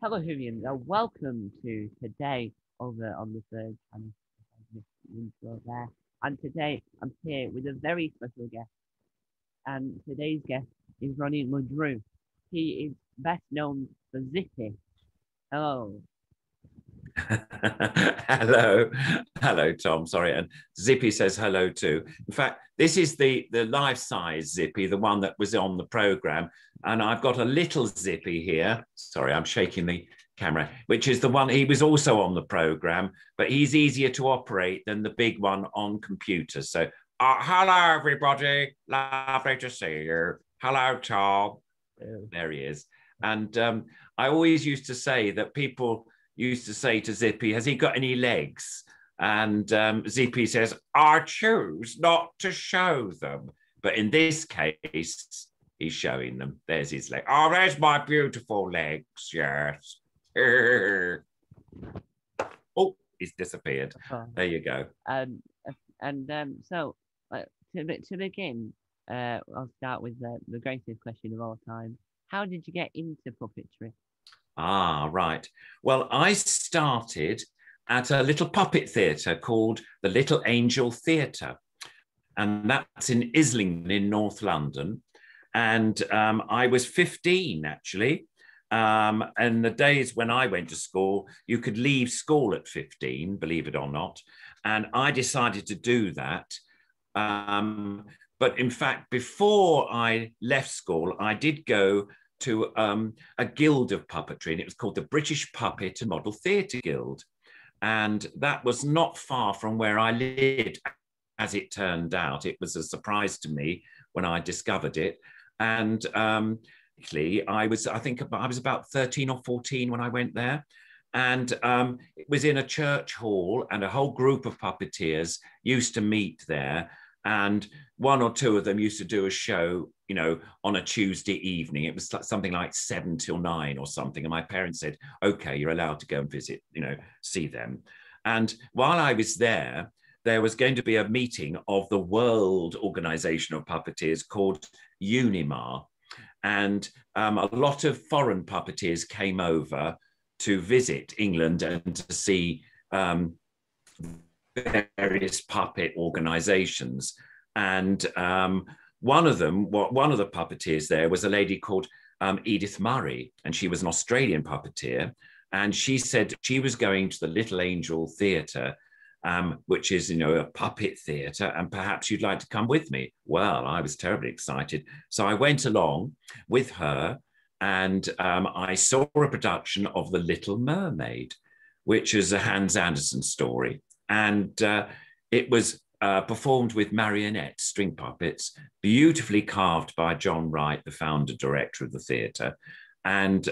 Hello, Vivian. Welcome to today over on the third channel. Intro there. And today I'm here with a very special guest. And today's guest is Ronnie Mudru. He is best known for Zippy. Hello. hello, Tom. Sorry, and Zippy says hello too. In fact, this is the life-size Zippy, the one that was on the program, and I've got a little Zippy here. Sorry, I'm shaking the camera, which is the one he was also on the program, but he's easier to operate than the big one on computer. So, hello everybody, lovely to see you. Hello, Tom. There he is. And I always used to say that people used to say to Zippy, has he got any legs? And Zippy says, I choose not to show them. But in this case, he's showing them. There's his leg. Oh, there's my beautiful legs, yes. Oh, he's disappeared. Oh. There you go. So to begin, I'll start with the greatest question of all time. How did you get into puppetry? Ah, right. Well, I started at a little puppet theatre called the Little Angel Theatre, and that's in Islington in North London. And I was 15, actually. And the days when I went to school, you could leave school at 15, believe it or not. And I decided to do that. But in fact, before I left school, I did go to a guild of puppetry, and it was called the British Puppet and Model Theatre Guild. And that was not far from where I lived, as it turned out. It was a surprise to me when I discovered it. And I was about 13 or 14 when I went there. And it was in a church hall, and a whole group of puppeteers used to meet there. And one or two of them used to do a show, you know, on a Tuesday evening. It was something like 7 till 9 or something. And my parents said, okay, you're allowed to go and visit, you know, see them. And while I was there, there was going to be a meeting of the World Organization of Puppeteers called UNIMAR. And a lot of foreign puppeteers came over to visit England and to see various puppet organizations. And one of the puppeteers there was a lady called Edith Murray, and she was an Australian puppeteer. And she said she was going to the Little Angel Theatre, which is, you know, a puppet theatre, and perhaps you'd like to come with me. Well, I was terribly excited. So I went along with her, and I saw a production of The Little Mermaid, which is a Hans Andersen story. And it was performed with marionette string puppets, beautifully carved by John Wright, the founder director of the theatre. And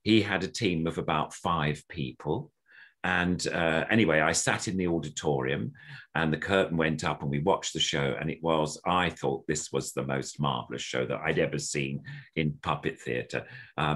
he had a team of about 5 people. And anyway, I sat in the auditorium, and the curtain went up and we watched the show. And I thought this was the most marvelous show that I'd ever seen in puppet theatre.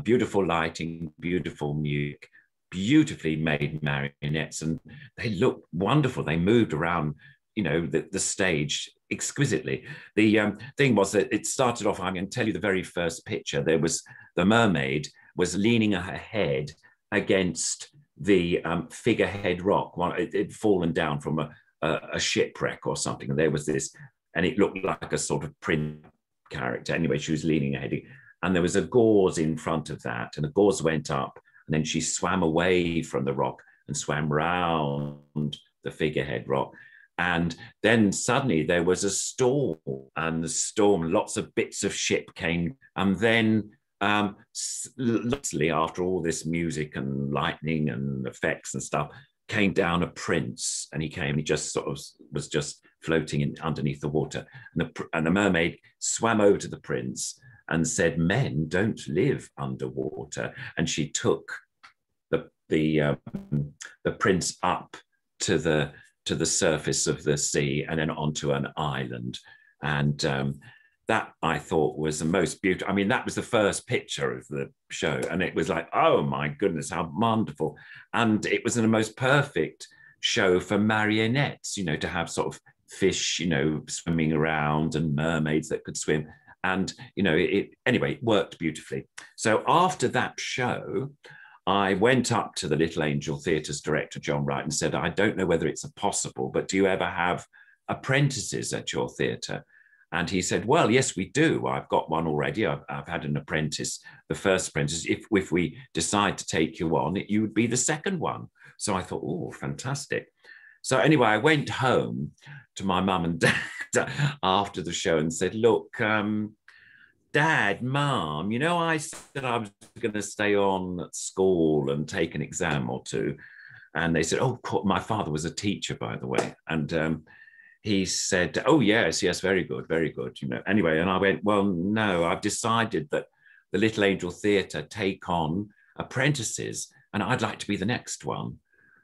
Beautiful lighting, beautiful music, beautifully made marionettes, and they looked wonderful. They moved around, you know, the stage exquisitely. The thing was that it started off, I'm going to tell you the very first picture. There was the mermaid was leaning her head against the figurehead rock. It had fallen down from a shipwreck or something, and there was this, and it looked like a sort of print character. Anyway, she was leaning her head, and there was a gauze in front of that, and the gauze went up, and then she swam away from the rock and swam round the figurehead rock. And then suddenly there was a storm, and the storm, lots of bits of ship came. And then lastly, after all this music and lightning and effects and stuff, came down a prince, and he just sort of was just floating underneath the water. And the mermaid swam over to the prince and said, men don't live underwater. And she took the prince up to the surface of the sea and then onto an island. And that I thought was the most beautiful. I mean, that was the first picture of the show, and it was like, oh my goodness, how wonderful. And it was the most perfect show for marionettes, you know, to have sort of fish, you know, swimming around and mermaids that could swim. And, you know, anyway, it worked beautifully. So after that show, I went up to the Little Angel Theatre's director, John Wright, and said, I don't know whether it's possible, but do you ever have apprentices at your theatre? And he said, well, yes, we do. I've got one already. I've had an apprentice, the first apprentice. If we decide to take you on, you would be the second one. So I thought, oh, fantastic. So anyway, I went home to my mum and dad after the show and said, look, Dad, Mum, you know, I said I was going to stay on at school and take an exam or two. And they said, oh, my father was a teacher, by the way. And he said, oh, yes, very good, you know. Anyway, and I went, well, no, I've decided that the Little Angel Theatre take on apprentices, and I'd like to be the next one.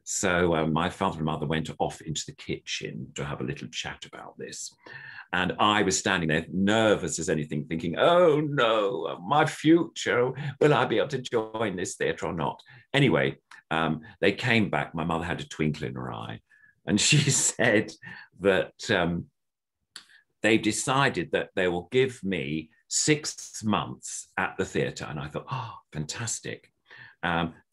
So my father and mother went off into the kitchen to have a little chat about this. And I was standing there nervous as anything, thinking, oh, no, my future, will I be able to join this theatre or not? Anyway, they came back. My mother had a twinkle in her eye. And she said that they've decided that they will give me 6 months at the theatre. And I thought, oh, fantastic.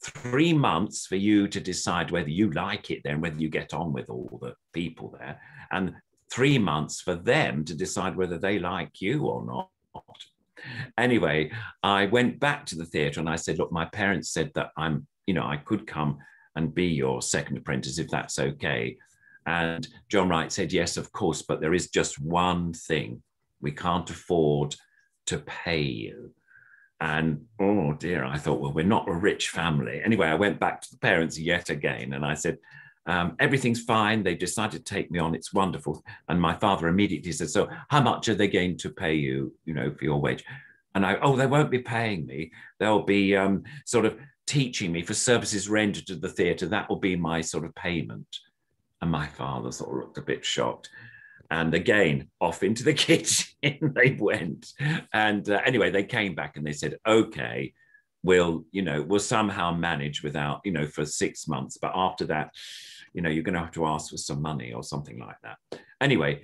3 months for you to decide whether you like it there and whether you get on with all the people there. And 3 months for them to decide whether they like you or not. Anyway, I went back to the theatre and I said, look, my parents said that I could come and be your second apprentice if that's okay. And John Wright said, yes, of course, but there is just one thing. We can't afford to pay you. And oh dear, I thought, well, we're not a rich family. Anyway, I went back to the parents yet again and I said, everything's fine. They decided to take me on. It's wonderful. And my father immediately said, so how much are they going to pay you, for your wage? And they won't be paying me. They'll be sort of teaching me for services rendered to the theatre. That will be my sort of payment. And my father sort of looked a bit shocked. And again, off into the kitchen they went. And anyway, they came back and they said, okay, we'll somehow manage without, for 6 months. But after that, you're going to have to ask for some money or something like that. Anyway,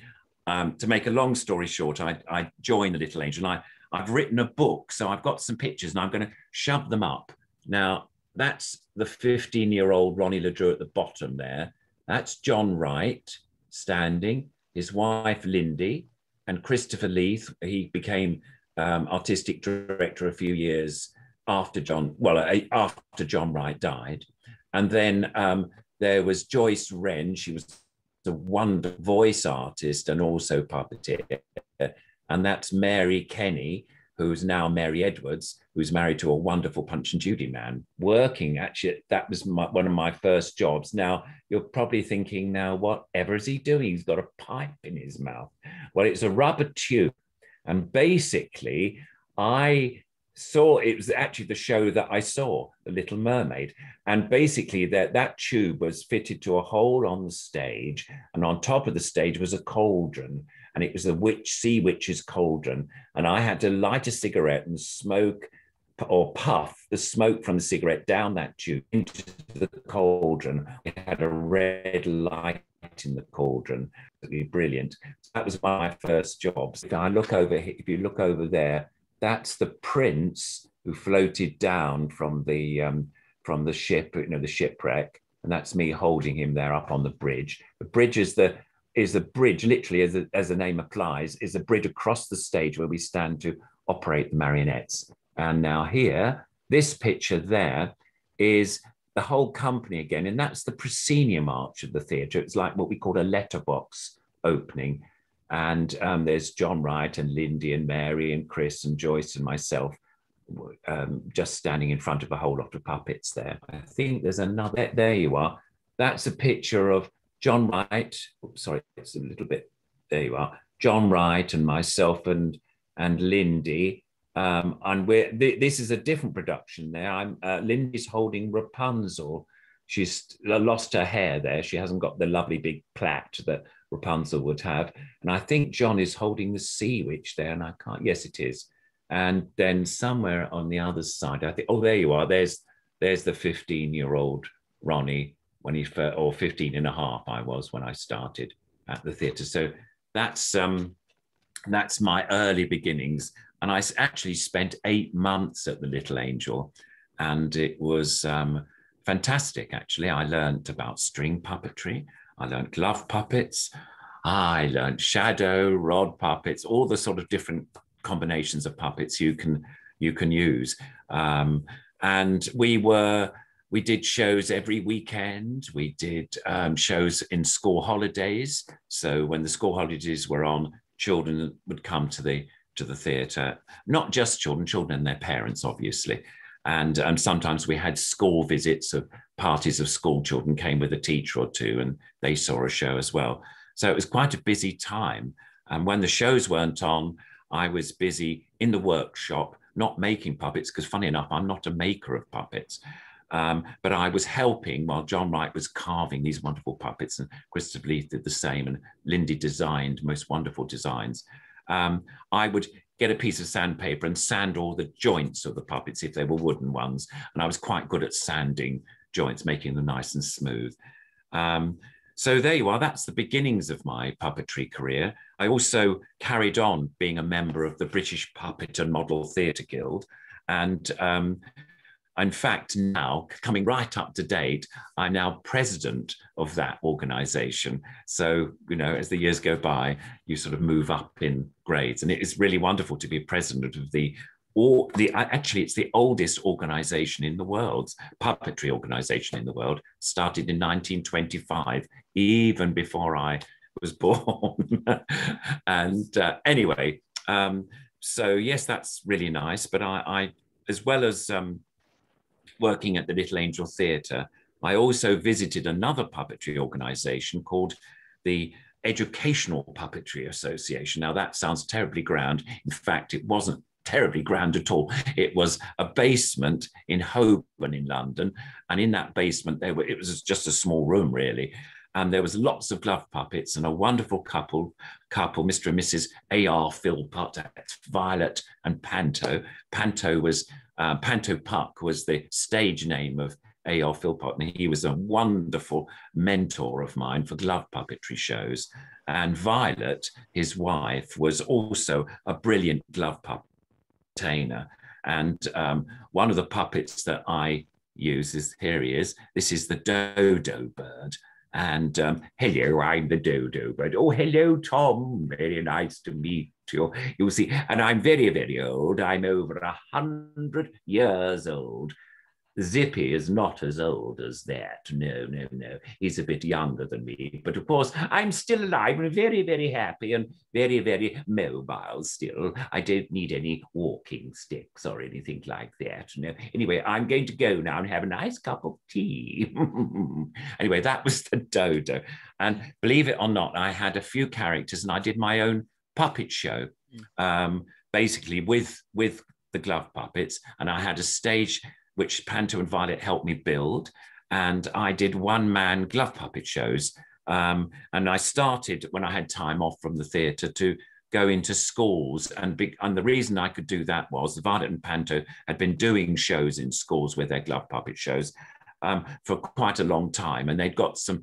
to make a long story short, I joined the Little Angel. And I've written a book. So I've got some pictures and I'm going to shove them up. Now, that's the 15-year-old Ronnie LeDrew at the bottom there. That's John Wright standing, his wife, Lindy, and Christopher Leith. He became artistic director a few years after John Wright died. And then there was Joyce Wren. She was a wonderful voice artist and also puppeteer. And that's Mary Kenny, who's now Mary Edwards, who's married to a wonderful Punch and Judy man, working. Actually, that was one of my first jobs. Now, you're probably thinking, now, whatever is he doing? He's got a pipe in his mouth. Well, it's a rubber tube. And basically, I saw, it was actually the show that I saw, The Little Mermaid. And basically, that tube was fitted to a hole on the stage. And on top of the stage was a cauldron. And it was a sea witch's cauldron. And I had to light a cigarette and smoke or puff the smoke from the cigarette down that tube into the cauldron. It had a red light in the cauldron. Brilliant. So that was one of my first jobs. If you look over there, that's the prince who floated down from the ship, the shipwreck. And that's me holding him there up on the bridge. The bridge is the bridge, literally, as the name applies, is a bridge across the stage where we stand to operate the marionettes. And now here, this picture there is the whole company again, and that's the proscenium arch of the theatre. It's like what we call a letterbox opening. And there's John Wright and Lindy and Mary and Chris and Joyce and myself just standing in front of a whole lot of puppets there. I think there's another, there you are. That's a picture of John Wright. Oops, sorry, it's a little bit, there you are. John Wright and myself and Lindy. And this is a different production there. Lindy's holding Rapunzel. She's lost her hair there. She hasn't got the lovely big plait that Rapunzel would have. And I think John is holding the sea witch there, and I can't, yes, it is. And then somewhere on the other side, I think, oh, there you are. There's the 15-year-old Ronnie, when or 15 and a half I was when I started at the theatre. So that's my early beginnings. And I actually spent 8 months at the Little Angel. and it was fantastic, actually. I learned about string puppetry. I learned glove puppets. I learned shadow, rod puppets, all the sort of different combinations of puppets you can use. And we did shows every weekend. We did shows in school holidays. So when the school holidays were on, children would come to the theatre. Not just children and their parents, obviously. And sometimes we had school visits of parties of school children came with a teacher or two, and they saw a show as well. So it was quite a busy time. And when the shows weren't on, I was busy in the workshop, not making puppets, because funny enough, I'm not a maker of puppets. But I was helping while John Wright was carving these wonderful puppets, and Christopher Leith did the same, and Lindy designed most wonderful designs. I would get a piece of sandpaper and sand all the joints of the puppets if they were wooden ones. And I was quite good at sanding joints, making them nice and smooth. So there you are. That's the beginnings of my puppetry career. I also carried on being a member of the British Puppet and Model Theatre Guild. And in fact, now, coming right up to date, I'm now president of that organisation. So, you know, as the years go by, you sort of move up in grades. And it is really wonderful to be president of actually, it's the oldest organisation in the world, puppetry organisation in the world, started in 1925, even before I was born. And anyway, so yes, that's really nice. But I as well as working at the Little Angel Theatre, I also visited another puppetry organisation called the Educational Puppetry Association. Now that sounds terribly grand. In fact, it wasn't terribly grand at all. It was a basement in Holborn in London. And in that basement, it was just a small room, really. And there was lots of glove puppets and a wonderful couple, Mr. and Mrs. A.R. Philpott, Violet and Panto. Panto Puck was the stage name of A.R. Philpott, and he was a wonderful mentor of mine for glove puppetry shows. And Violet, his wife, was also a brilliant glove puppetainer. And one of the puppets that I use is, here he is, this is the dodo bird. And hello, I'm the dodo bird. Oh, hello, Tom. Very nice to meet you. You see, and I'm very, very old. I'm over 100 years old. Zippy is not as old as that. No, no, no. He's a bit younger than me. But of course, I'm still alive and very, very happy and very, very mobile still. I don't need any walking sticks or anything like that. No. Anyway, I'm going to go now and have a nice cup of tea. Anyway, that was the dodo. And believe it or not, I had a few characters and I did my own puppet show, basically with the glove puppets. And I had a stage which Panto and Violet helped me build. And I did one-man glove puppet shows. And I started, when I had time off from the theatre, to go into schools. And the reason I could do that was Violet and Panto had been doing shows in schools with their glove puppet shows for quite a long time. And they'd got some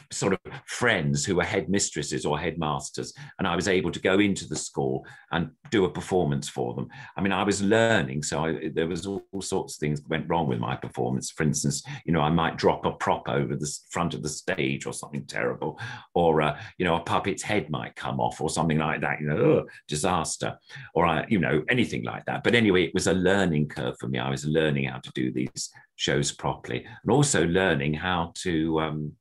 sort of friends who were headmistresses or headmasters, and I was able to go into the school and do a performance for them. I mean, I was learning, so there was all sorts of things went wrong with my performance. For instance, you know, I might drop a prop over the front of the stage or something terrible, or you know, a puppet's head might come off or something like that. You know, disaster, or you know, anything like that. But anyway, it was a learning curve for me. I was learning how to do these shows properly, and also learning how to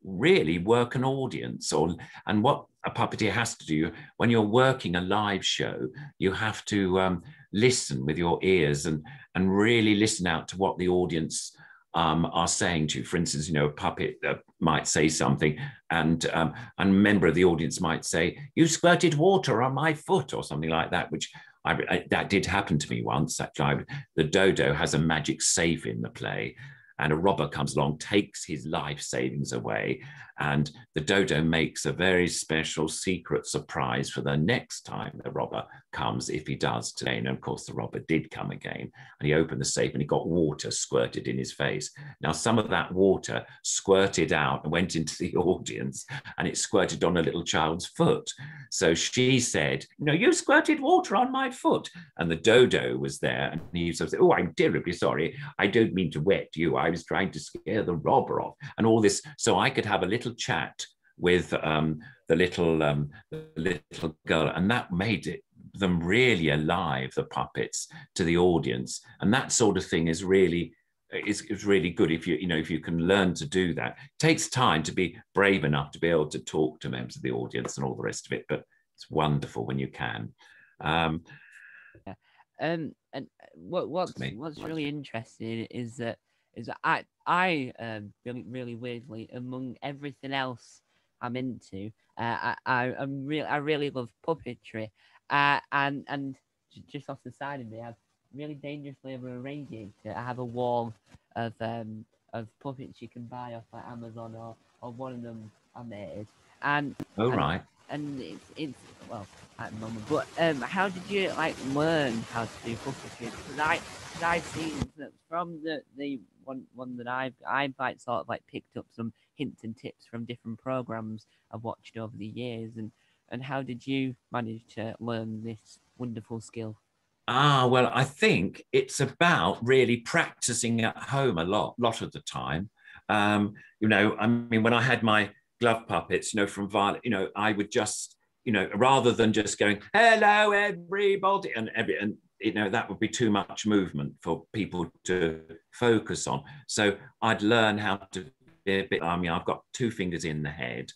really work an audience, and what a puppeteer has to do when you're working a live show. You have to listen with your ears and really listen out to what the audience are saying to you. For instance, you know, a puppet might say something, and a member of the audience might say, "You squirted water on my foot," or something like that, which that did happen to me once. Actually, the dodo has a magic safe in the play, and a robber comes along, takes his life savings away, and the dodo makes a very special secret surprise for the next time the robber comes. comes, if he does today. And of course, the robber did come again, and he opened the safe and he got water squirted in his face. Now, some of that water squirted out and went into the audience, and it squirted on a little child's foot. So she said, "No, you squirted water on my foot." And the dodo was there, and he sort of said, "Oh, I'm terribly sorry. I don't mean to wet you. I was trying to scare the robber off," and all this. So I could have a little chat with the little girl, and that made them really alive, the puppets, to the audience. And that sort of thing is really good if you can learn to do that. It takes time to be brave enough to be able to talk to members of the audience and all the rest of it, but it's wonderful when you can. And what's really interesting is that I really weirdly, among everything else I'm into, I really love puppetry, and just off the side of me, I've really dangerously over a radiator. I have a wall of puppets you can buy off like Amazon, or one of them I made, and right. And it's well at the moment. But how did you learn how to do puppetry? Because I've seen that from the one that I've sort of picked up some hints and tips from different programs I've watched over the years. And how did you manage to learn this wonderful skill? Well, I think it's about really practicing at home a lot of the time. I mean, when I had my glove puppets, from Violet, I would just, rather than just going, "Hello, everybody," and that would be too much movement for people to focus on. So I'd learn how to be a bit, I've got two fingers in the head.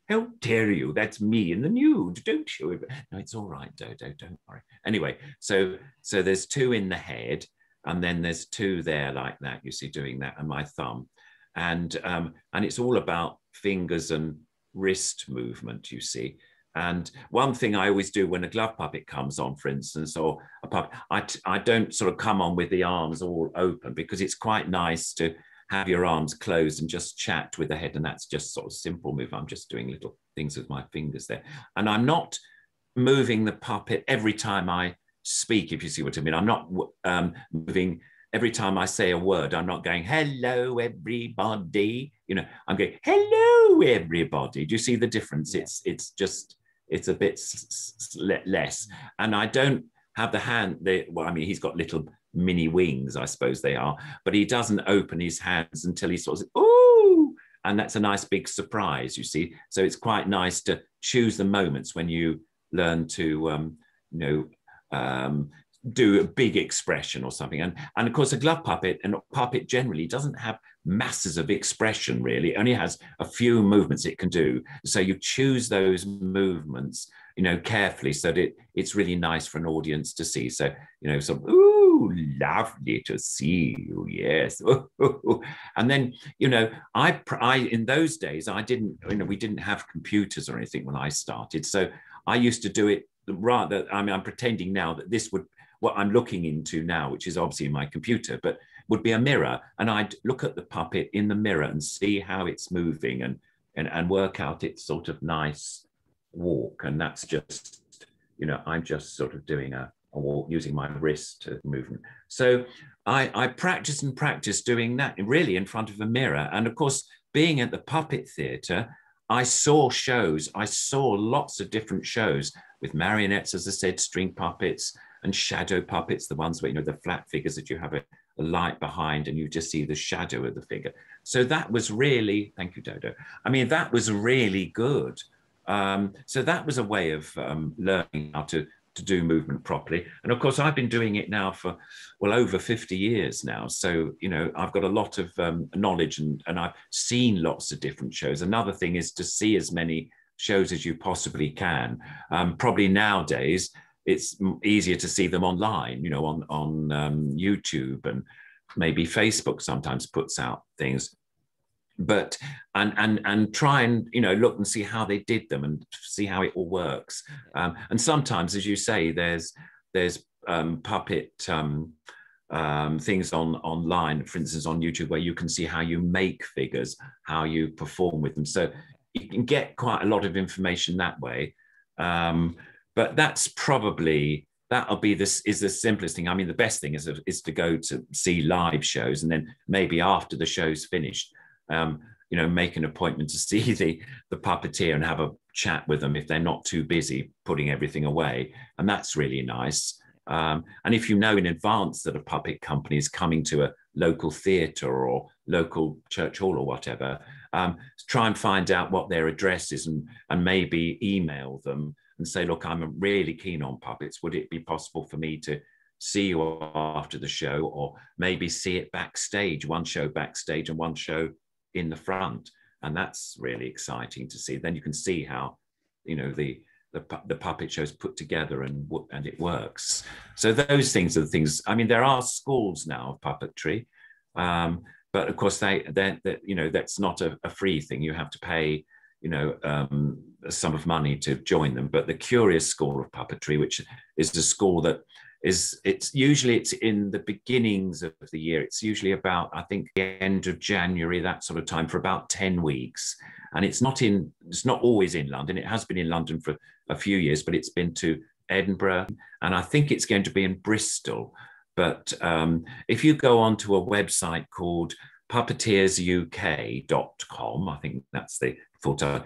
"How dare you? That's me in the nude. Don't show it." "No, it's all right, Dodo. Don't worry." Anyway, so there's two in the head, and then there's two there like that. You see, doing that, and my thumb, and it's all about fingers and wrist movement. You see, and one thing I always do when a glove puppet comes on, for instance, or a puppet, I don't sort of come on with the arms all open, because it's quite nice to have your arms closed and just chat with the head. And that's just sort of simple move. I'm just doing little things with my fingers there. And I'm not moving the puppet every time I speak, if you see what I mean. I'm not moving every time I say a word. I'm not going, "Hello, everybody." I'm going, "Hello, everybody." Do you see the difference? Yeah. It's a bit less. And I don't have the hand. He's got little mini wings, I suppose they are, but he doesn't open his hands until he sort of, "Ooh," and that's a nice big surprise, you see. So it's quite nice to choose the moments when you learn to do a big expression or something. And of course, a glove puppet and a puppet generally doesn't have masses of expression, really. It only has a few movements it can do. So you choose those movements, carefully, so that it's really nice for an audience to see. So, "Ooh, lovely to see you, yes." And then, I in those days, I didn't, we didn't have computers or anything when I started. So I used to do it rather, I'm pretending now that this would, what I'm looking into now, which is obviously my computer, but would be a mirror. And I'd look at the puppet in the mirror and see how it's moving and work out its sort of nice walk. And that's just, I'm just sort of doing a walk using my wrist movement. So I practice and practice doing that really in front of a mirror. And of course, being at the puppet theatre, I saw lots of different shows with marionettes, as I said, string puppets and shadow puppets, the ones where, the flat figures that you have a light behind and you just see the shadow of the figure. So that was really, thank you, Dodo. That was really good. So that was a way of learning how to do movement properly. And of course, I've been doing it now for, over 50 years now. So, I've got a lot of knowledge and I've seen lots of different shows. Another thing is to see as many shows as you possibly can. Probably nowadays, it's easier to see them online, on YouTube, and maybe Facebook sometimes puts out things. But and try and look and see how they did them and see how it all works. And sometimes, as you say, there's puppet things online, for instance, on YouTube, where you can see how you make figures, how you perform with them. So you can get quite a lot of information that way. but that's probably, that'll be this is the simplest thing. I mean, the best thing is to go to see live shows, and then maybe after the show's finished, make an appointment to see the puppeteer and have a chat with them if they're not too busy putting everything away. And that's really nice. And if you know in advance that a puppet company is coming to a local theatre or local church hall or whatever, try and find out what their address is, and maybe email them and say, look, I'm really keen on puppets. Would it be possible for me to see you after the show, or maybe see it backstage, one show backstage and one show in the front? And that's really exciting to see. Then you can see how, the puppet show's put together and it works. So those things are the things. I mean, there are schools now of puppetry, but of course that's not a free thing. You have to pay, a sum of money to join them. But the Curious School of Puppetry, which is a school that it's usually in the beginnings of the year. It's usually about, I think, the end of January, that sort of time, for about 10 weeks. And it's not always in London. It has been in London for a few years, but it's been to Edinburgh, and I think it's going to be in Bristol. But if you go onto a website called puppeteersuk.com, I think that's the full time,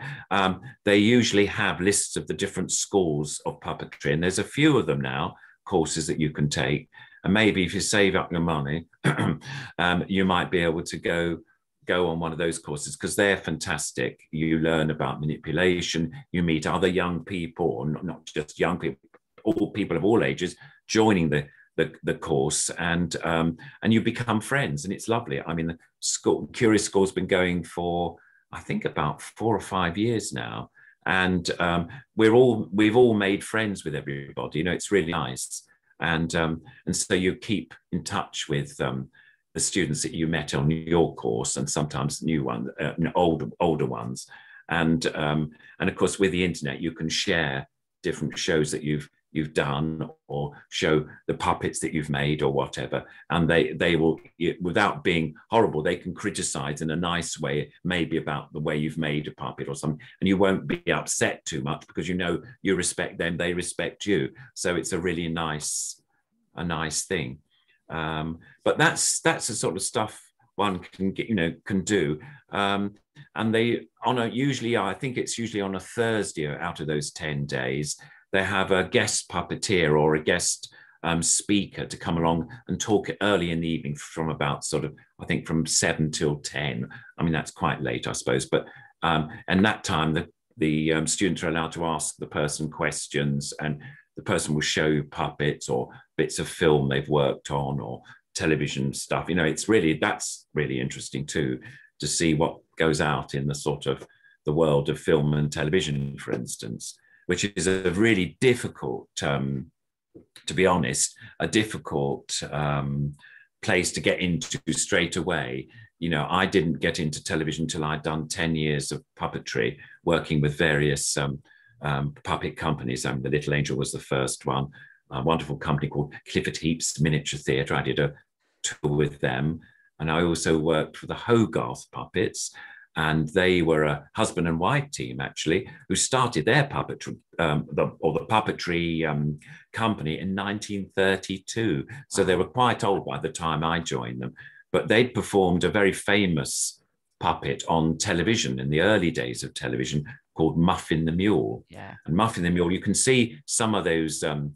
they usually have lists of the different schools of puppetry, and there's a few of them now, courses that you can take. And maybe if you save up your money, you might be able to go on one of those courses, because they're fantastic. You learn about manipulation, you meet other young people, or not just young people, all people of all ages joining the course, and you become friends, and it's lovely. I mean, the Curious School's been going for, I think, about 4 or 5 years now, and we've all made friends with everybody. It's really nice, and so you keep in touch with the students that you met on your course, and sometimes new ones, older ones, and of course with the internet you can share different shows that you've done, or show the puppets that you've made or whatever, and they will, without being horrible, they can criticize in a nice way, maybe about the way you've made a puppet or something, and you won't be upset too much, because you respect them, they respect you. So it's a really nice thing. But that's the sort of stuff one can get, can do. And usually, I think it's usually on a Thursday out of those 10 days, they have a guest puppeteer or a guest speaker to come along and talk early in the evening, from about sort of, I think, from 7 till 10. I mean, that's quite late, I suppose. But and that time, the students are allowed to ask the person questions, and the person will show puppets or bits of film they've worked on, or television stuff. That's really interesting too, to see what goes out in the sort of the world of film and television, for instance, which is a really difficult, to be honest, a difficult place to get into straight away. I didn't get into television till I'd done 10 years of puppetry, working with various puppet companies. The Little Angel was the first one, a wonderful company called Clifford Heap's Miniature Theatre. I did a tour with them. And I also worked for the Hogarth Puppets, and they were a husband and wife team, actually, who started their puppetry, the puppetry company in 1932. So they were quite old by the time I joined them, but they'd performed a very famous puppet on television in the early days of television called Muffin the Mule. Yeah. And Muffin the Mule, you can see some of the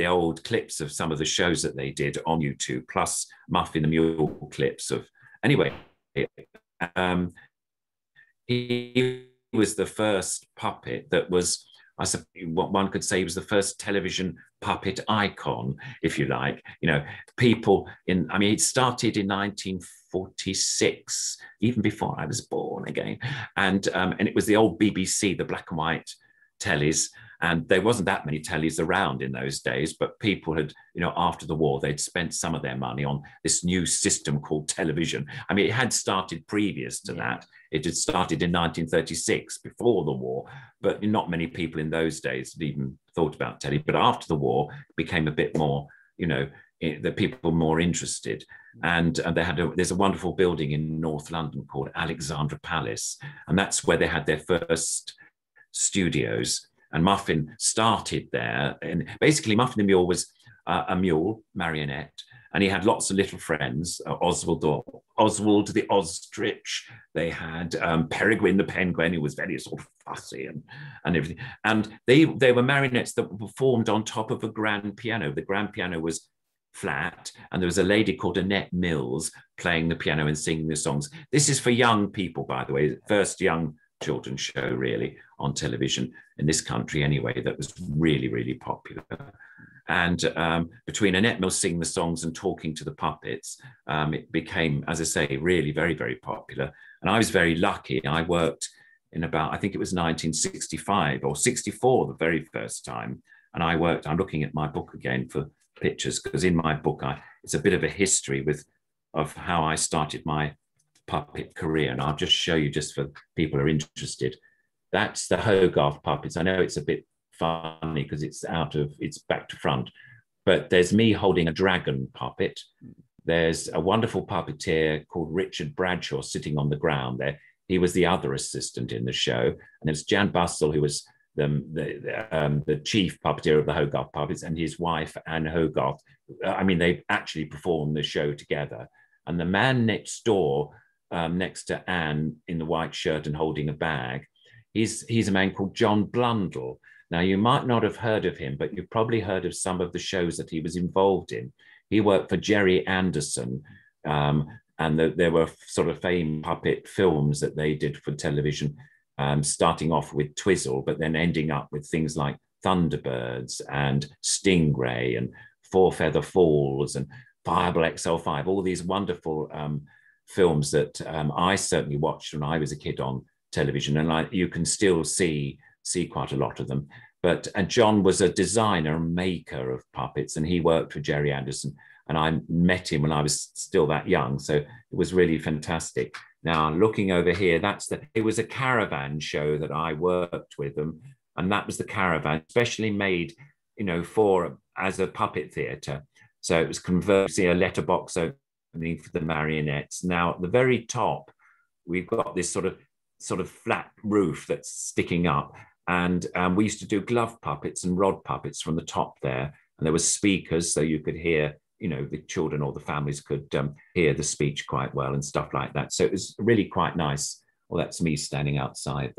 old clips of some of the shows that they did on YouTube, plus Muffin the Mule clips of, anyway, he was the first puppet that was, I suppose what one could say, was the first television puppet icon, if you like. People it started in 1946, even before I was born again. And it was the old BBC, the black and white tellies. And there wasn't that many tellies around in those days, but people had, after the war, they'd spent some of their money on this new system called television. It had started previous to that. It had started in 1936, before the war, but not many people in those days had even thought about telly. But after the war, it became a bit more, the people were more interested. And there's a wonderful building in North London called Alexandra Palace. And that's where they had their first studios. And Muffin started there. And basically, Muffin the Mule was a mule, Marionette, and he had lots of little friends, Oswald the Ostrich. They had Peregrine the Penguin, who was very sort of fussy and everything. And they were marionettes that were performed on top of a grand piano. The grand piano was flat, and there was a lady called Annette Mills playing the piano and singing the songs. This is for young people, by the way, first young children's show really on television in this country anyway, that was really, really popular. And between Annette Mills singing the songs and talking to the puppets, it became, as I say, really very, very popular. And I was very lucky. I worked in about, I think it was 1965 or 64, the very first time. And I'm looking at my book again for pictures, because in my book, it's a bit of a history of how I started my puppet career. And I'll just show you, just for people who are interested. That's the Hogarth puppets. I know it's a bit funny because it's back to front, but there's me holding a dragon puppet. There's a wonderful puppeteer called Richard Bradshaw sitting on the ground there. He was the other assistant in the show. And there's Jan Bussell, who was the chief puppeteer of the Hogarth puppets, and his wife, Anne Hogarth. I mean, they actually performed the show together. And the man next door, next to Anne in the white shirt and holding a bag, he's a man called John Blundell. Now, you might not have heard of him, but you've probably heard of some of the shows that he was involved in. He worked for Jerry Anderson, and there were sort of famous puppet films that they did for television, starting off with Twizzle, but then ending up with things like Thunderbirds and Stingray and Four Feather Falls and Fireball XL5, all these wonderful films that I certainly watched when I was a kid on television, and you can still see quite a lot of them. And John was a designer and maker of puppets, and he worked for Jerry Anderson, and I met him when I was still that young, so it was really fantastic. Now, looking over here, it was a caravan show that I worked with them, and that was the caravan, specially made, as a puppet theatre. So it was converting a letterbox opening for the marionettes. Now, at the very top, we've got this sort of flat roof that's sticking up, and we used to do glove puppets and rod puppets from the top there, and there were speakers so you could hear, the children or the families could hear the speech quite well and stuff like that. So it was really quite nice. Well, that's me standing outside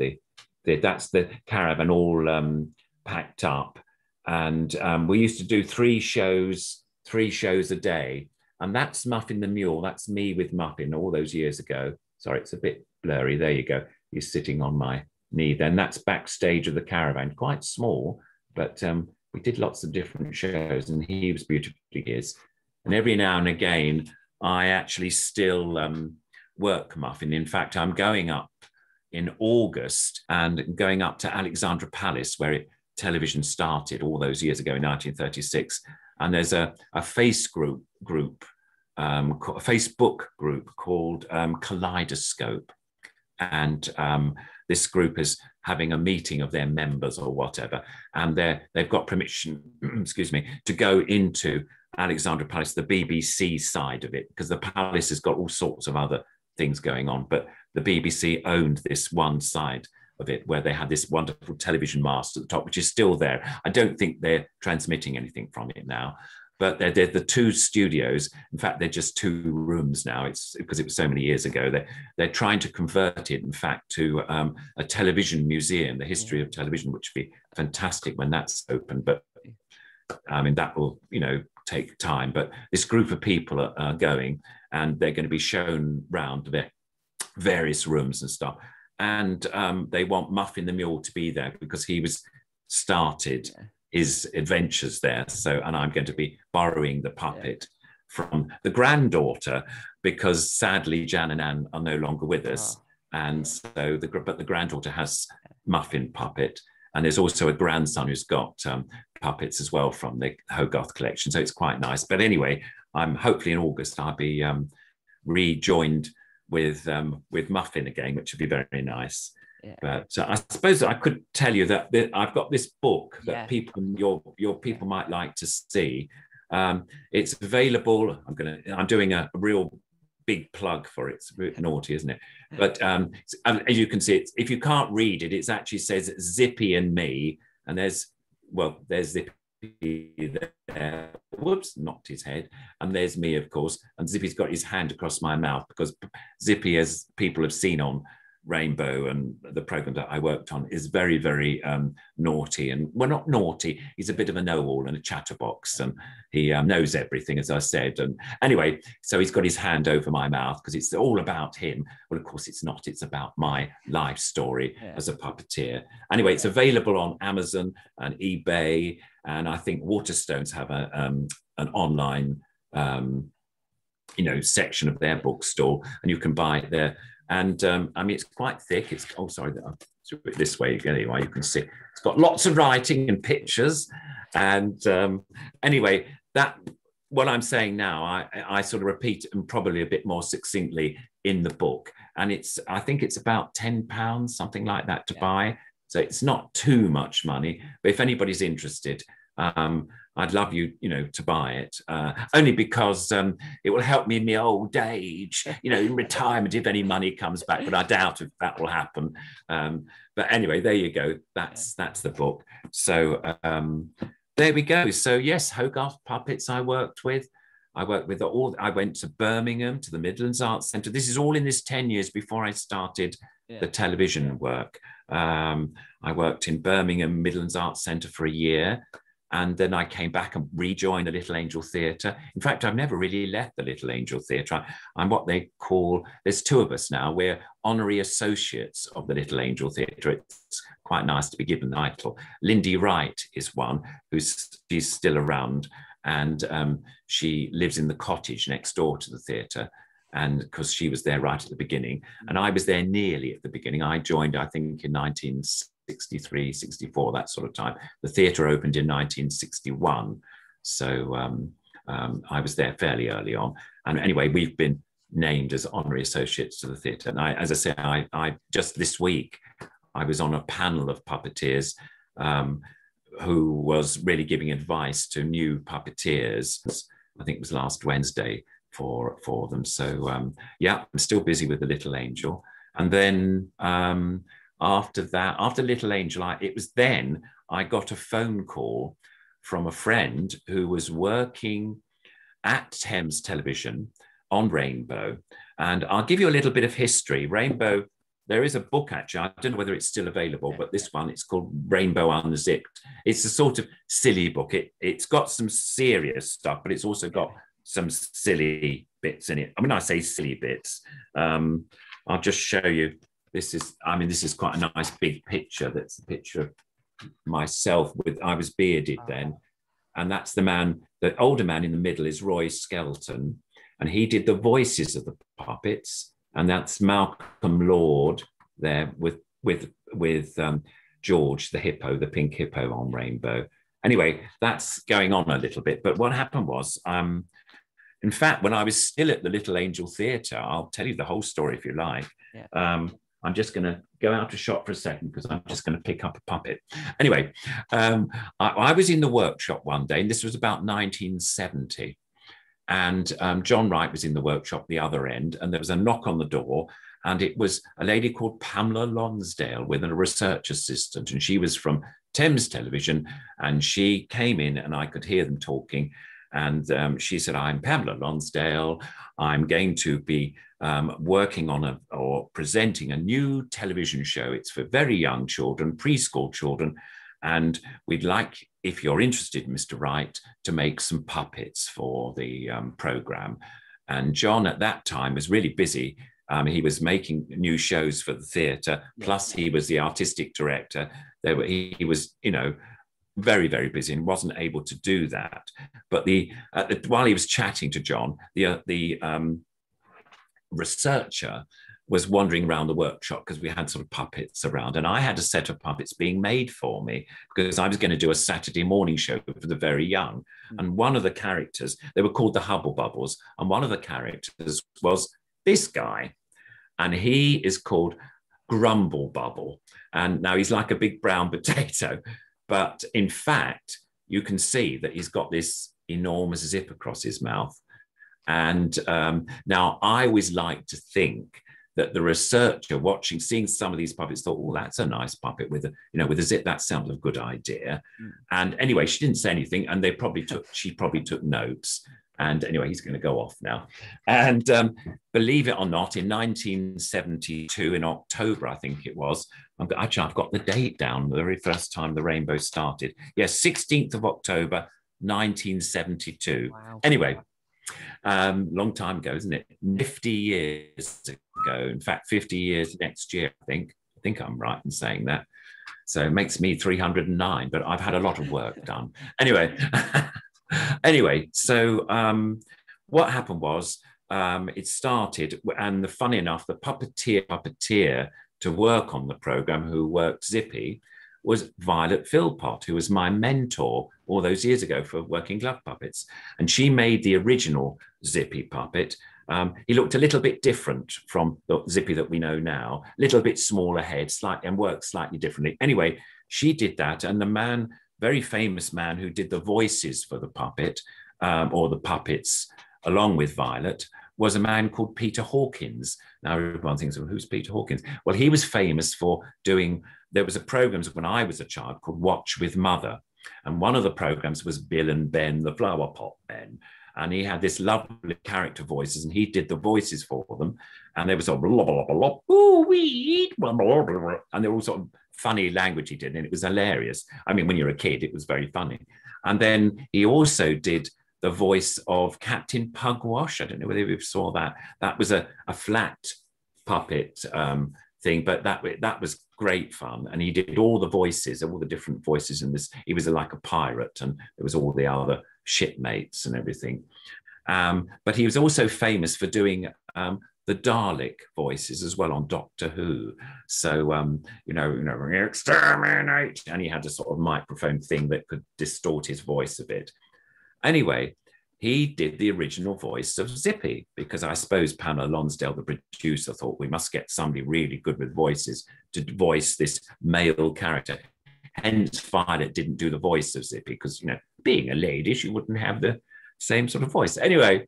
that's the caravan all packed up, and we used to do three shows a day, and that's Muffin the Mule. That's me with Muffin all those years ago. Sorry, it's a bit blurry. There you go. He's sitting on my knee. Then that's backstage of the caravan, quite small, but we did lots of different shows, and he was beautifully his. And every now and again, I actually still work Muffin. In fact, I'm going up in August and going up to Alexandra Palace, where television started all those years ago in 1936. And there's a Facebook group called Kaleidoscope. And this group is having a meeting of their members or whatever. And they've got permission, excuse me, to go into Alexandra Palace, the BBC side of it, because the palace has got all sorts of other things going on. But the BBC owned this one side of it, where they had this wonderful television mast at the top, which is still there. I don't think they're transmitting anything from it now, but they're the two studios. In fact, they're just two rooms now. It's because it was so many years ago. They're trying to convert it, in fact, to a television museum, the history of television, which would be fantastic when that's open. But I mean, that will, take time. But this group of people are going, and they're going to be shown round the various rooms and stuff. And they want Muffin the Mule to be there because he started his adventures there. So, and I'm going to be borrowing the puppet from the granddaughter, because sadly Jan and Anne are no longer with us. And so, but the granddaughter has Muffin puppet, and there's also a grandson who's got puppets as well from the Hogarth collection. So it's quite nice. But anyway, I'm hopefully in August I'll be rejoined with Muffin again, which would be very nice. Yeah. But I suppose I could tell you that I've got this book that your people might like to see. It's available. I'm doing a real big plug for it. It's a bit naughty, isn't it? But as you can see, if you can't read it, it actually says Zippy and Me, And there's Zippy there. Whoops, knocked his head. And there's me, of course. And Zippy's got his hand across my mouth because Zippy, as people have seen on Rainbow and the program that I worked on, is very, very naughty. And well, not naughty, he's a bit of a know-all and a chatterbox, and he knows everything, as I said. And anyway, so he's got his hand over my mouth because it's all about him. Well, of course it's not, it's about my life story as a puppeteer. Anyway, it's available on Amazon and eBay, and I think Waterstones have an online section of their bookstore, and you can buy it there. And I mean, it's quite thick. It's, oh, sorry, I'll do it this way anyway, you can see. It's got lots of writing and pictures. And anyway, what I'm saying now, I sort of repeat and probably a bit more succinctly in the book. And I think it's about £10, something like that to buy. So it's not too much money, but if anybody's interested, I'd love you, to buy it, only because it will help me in my old age, in retirement, if any money comes back, but I doubt if that will happen. But anyway, there you go. That's the book. So there we go. So yes, Hogarth puppets I worked with. I went to Birmingham, to the Midlands Arts Centre. This is all in this 10 years before I started the television work. I worked in Birmingham Midlands Arts Centre for a year. And then I came back and rejoined the Little Angel Theatre. In fact, I've never really left the Little Angel Theatre. I'm what they call, there's two of us now, we're honorary associates of the Little Angel Theatre. It's quite nice to be given the title. Lindy Wright is one, she's still around, and she lives in the cottage next door to the theatre, and because she was there right at the beginning, and I was there nearly at the beginning. I joined, I think, in 1963, 64, that sort of time. The theatre opened in 1961. So I was there fairly early on. And anyway, we've been named as honorary associates to the theatre. And as I say, I just this week, I was on a panel of puppeteers who was really giving advice to new puppeteers. I think it was last Wednesday for them. So I'm still busy with the Little Angel. And then after Little Angel, it was then I got a phone call from a friend who was working at Thames Television on Rainbow. And I'll give you a little bit of history. Rainbow, there is a book actually, I don't know whether it's still available, but this one, it's called Rainbow Unzipped. It's a sort of silly book. It's got some serious stuff, but it's also got some silly bits in it. I mean, I say silly bits. I'll just show you. This is quite a nice big picture. That's a picture of myself I was bearded then. And that's the older man in the middle is Roy Skelton. And he did the voices of the puppets. And that's Malcolm Lord there with George, the hippo, the pink hippo on Rainbow. Anyway, that's going on a little bit. But what happened was, in fact, when I was still at the Little Angel Theatre, I'll tell you the whole story if you like. I'm just going to go out of shot for a second because I'm just going to pick up a puppet. Anyway, I was in the workshop one day, and this was about 1970. And John Wright was in the workshop the other end, and there was a knock on the door, and it was a lady called Pamela Lonsdale with a research assistant, and she was from Thames Television, and she came in, and I could hear them talking. And she said, I'm Pamela Lonsdale. I'm going to be working on or presenting a new television show. It's for very young children, preschool children. And we'd like, if you're interested, Mr. Wright, to make some puppets for the program. And John at that time was really busy. He was making new shows for the theatre, plus he was the artistic director. He was, very, very busy and wasn't able to do that. But while he was chatting to John, the researcher was wandering around the workshop because we had sort of puppets around, and I had a set of puppets being made for me because I was going to do a Saturday morning show for the very young. And one of the characters, they were called the Hubble Bubbles, and one of the characters was this guy, and he is called Grumble Bubble. And now he's like a big brown potato. But in fact, you can see that he's got this enormous zip across his mouth. And now I always like to think that the researcher seeing some of these puppets thought, oh, that's a nice puppet with a zip. That sounds a good idea. And anyway, she didn't say anything, and she probably took notes. And anyway, he's going to go off now. And believe it or not, in 1972, in October, I think it was, actually, I've got the date down, the very first time the rainbow started. Yes, 16th of October, 1972. Wow. Anyway, long time ago, isn't it? 50 years ago. In fact, 50 years next year, I think. I think I'm right in saying that. So it makes me 309, but I've had a lot of work done. Anyway. Anyway, so what happened was it started, and funny enough, the puppeteer to work on the program who worked Zippy was Violet Philpott, who was my mentor all those years ago for Working Glove Puppets. And she made the original Zippy puppet. He looked a little bit different from the Zippy that we know now, a little bit smaller head, and worked slightly differently. Anyway, she did that, and the very famous man who did the voices for the puppet, or the puppets, along with Violet, was a man called Peter Hawkins. Now, everyone thinks, well, who's Peter Hawkins? Well, he was famous for there was a program when I was a child called Watch with Mother. And one of the programs was Bill and Ben, the Flower Pot Ben. And he had this lovely character voices, and he did the voices for them. And they were sort of, blah, blah, blah, blah, ooh, we eat, blah, blah, blah, blah. And they were all sort of funny language he did, and it was hilarious. I mean, when you're a kid, it was very funny. And then he also did the voice of Captain Pugwash. I don't know whether you saw that. That was a flat puppet thing, but that was great fun. And he did all the voices, all the different voices in this. He was like a pirate, and there was all the other shipmates and everything. But he was also famous for doing the Dalek voices as well on Doctor Who. So, exterminate. And he had a sort of microphone thing that could distort his voice a bit. Anyway, he did the original voice of Zippy, because I suppose Pamela Lonsdale, the producer, thought we must get somebody really good with voices to voice this male character. Hence, Violet didn't do the voice of Zippy, because, being a lady, she wouldn't have the same sort of voice. Anyway,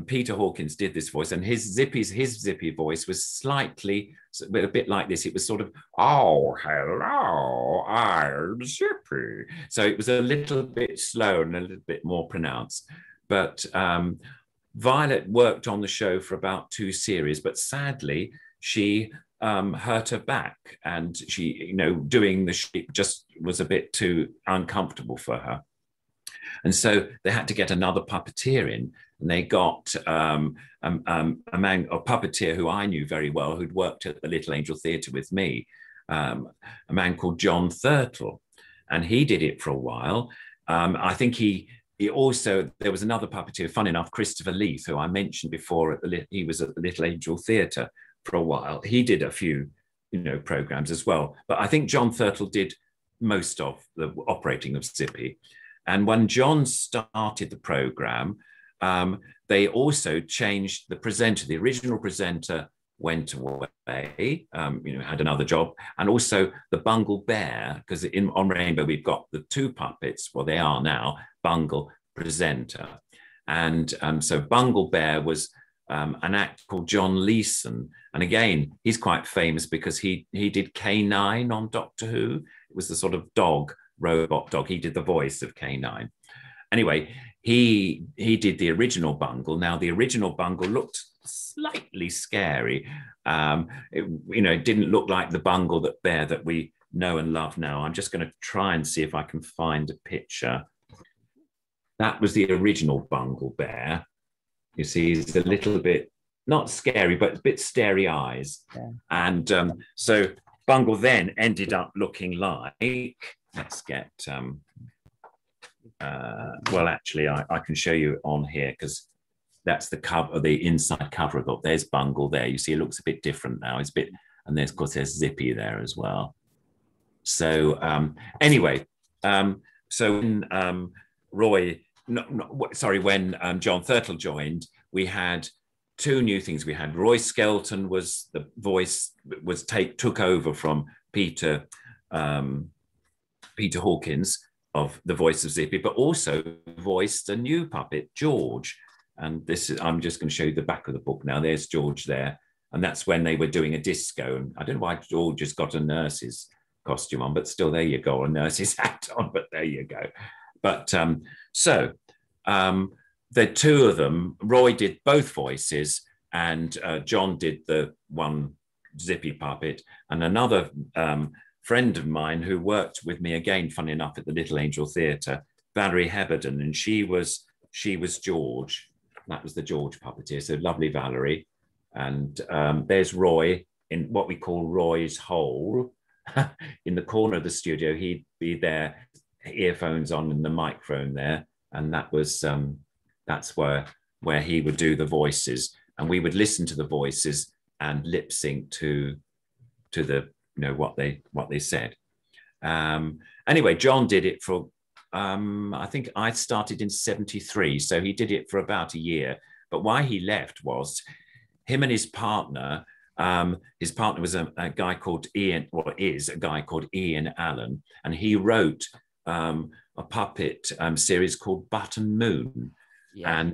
Peter Hawkins did this voice, and his Zippy voice was slightly, a bit like this. It was sort of, oh, hello, I'm Zippy. So it was a little bit slow and a little bit more pronounced. But Violet worked on the show for about 2 series, but sadly, she hurt her back, and she, doing the sheep just was a bit too uncomfortable for her. And so they had to get another puppeteer in, and they got a puppeteer who I knew very well, who'd worked at the Little Angel Theatre with me, a man called John Thurtle, and he did it for a while. I think he also, there was another puppeteer, fun enough, Christopher Leith, who I mentioned before, he was at the Little Angel Theatre for a while. He did a few, programs as well. But I think John Thurtle did most of the operating of Zippy. And when John started the program, they also changed the presenter. The original presenter went away, had another job. And also the Bungle Bear, because on Rainbow, we've got the 2 puppets, well, they are now, Bungle, presenter. And so Bungle Bear was an actor called John Leeson. And again, he's quite famous because he did K9 on Doctor Who. It was the sort of robot dog. He did the voice of K9. Anyway, he did the original Bungle. Now, the original Bungle looked slightly scary. It didn't look like the Bungle Bear that we know and love now. I'm just going to try and see if I can find a picture. That was the original Bungle Bear. You see, he's a little bit, not scary, but a bit starey eyes. Yeah. And so Bungle then ended up looking like, let's get, well, actually, I can show you on here, because that's the cover, the inside cover of it. There's Bungle there. You see, it looks a bit different now. It's a bit, and there's, of course, there's Zippy there as well. So anyway, so when when John Thurtle joined, we had 2 new things. We had Roy Skelton was the voice, took over from Peter Hawkins of the voice of Zippy, but also voiced a new puppet, George. And this is, I'm just going to show you the back of the book now. There's George there. And that's when they were doing a disco. And I don't know why George just got a nurse's costume on, but still, there you go, a nurse's hat on, but there you go. But the two of them, Roy did both voices, and John did the one Zippy puppet, and another friend of mine who worked with me again, funny enough, at the Little Angel Theatre, Valerie Heberden, and she was George. That was the George puppeteer. So lovely Valerie. And there's Roy in what we call Roy's hole in the corner of the studio. He'd be there, earphones on and the microphone there, and that was that's where he would do the voices, and we would listen to the voices and lip sync to the what they said. Anyway, John did it for I think I started in 73, so he did it for about a year. But why he left was him and his partner. His partner was a guy called Ian, or is a guy called Ian Allen, and he wrote a puppet series called Button Moon. Yeah.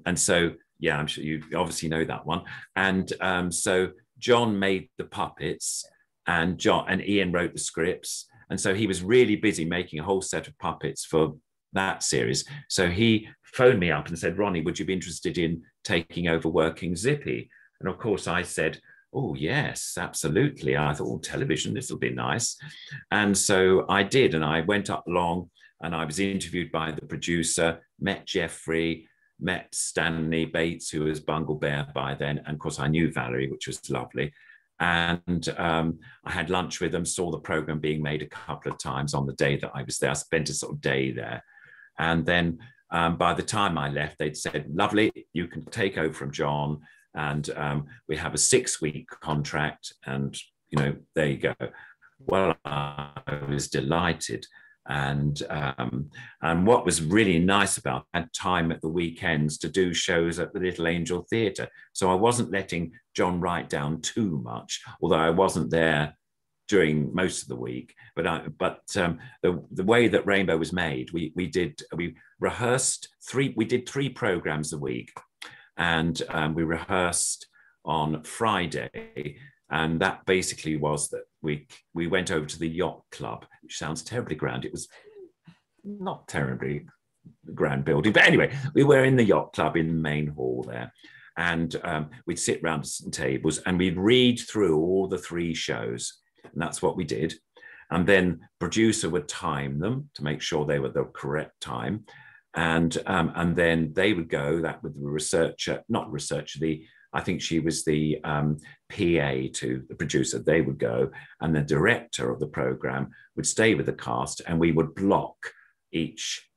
And so, yeah, I'm sure you obviously know that one. And so John made the puppets, and Ian wrote the scripts. And so he was really busy making a whole set of puppets for that series. So he phoned me up and said, Ronnie, would you be interested in taking over working Zippy? And of course I said, oh, yes, absolutely. I thought, oh, television, this will be nice. And so I did, and I went up along, and I was interviewed by the producer, met Jeffrey, met Stanley Bates, who was Bungle Bear by then. And of course, I knew Valerie, which was lovely. And I had lunch with them, saw the program being made a couple of times on the day that I was there. I spent a sort of day there. And then by the time I left, they'd said, lovely, you can take over from John. And we have a 6-week contract. And, there you go. Well, I was delighted. And what was really nice about it, I had time at the weekends to do shows at the Little Angel Theatre. So I wasn't letting John write down too much, although I wasn't there during most of the week. But the way that Rainbow was made, we rehearsed we did 3 programs a week, and we rehearsed on Friday. And that basically was that we went over to the Yacht Club, which sounds terribly grand. It was not terribly grand building. But anyway, we were in the Yacht Club in the main hall there. And we'd sit around some tables and we'd read through all the 3 shows. And that's what we did. And then producer would time them to make sure they were the correct time. And then they would go, that with the researcher, not researcher, I think she was the PA to the producer. They would go, and the director of the program would stay with the cast, and we would block each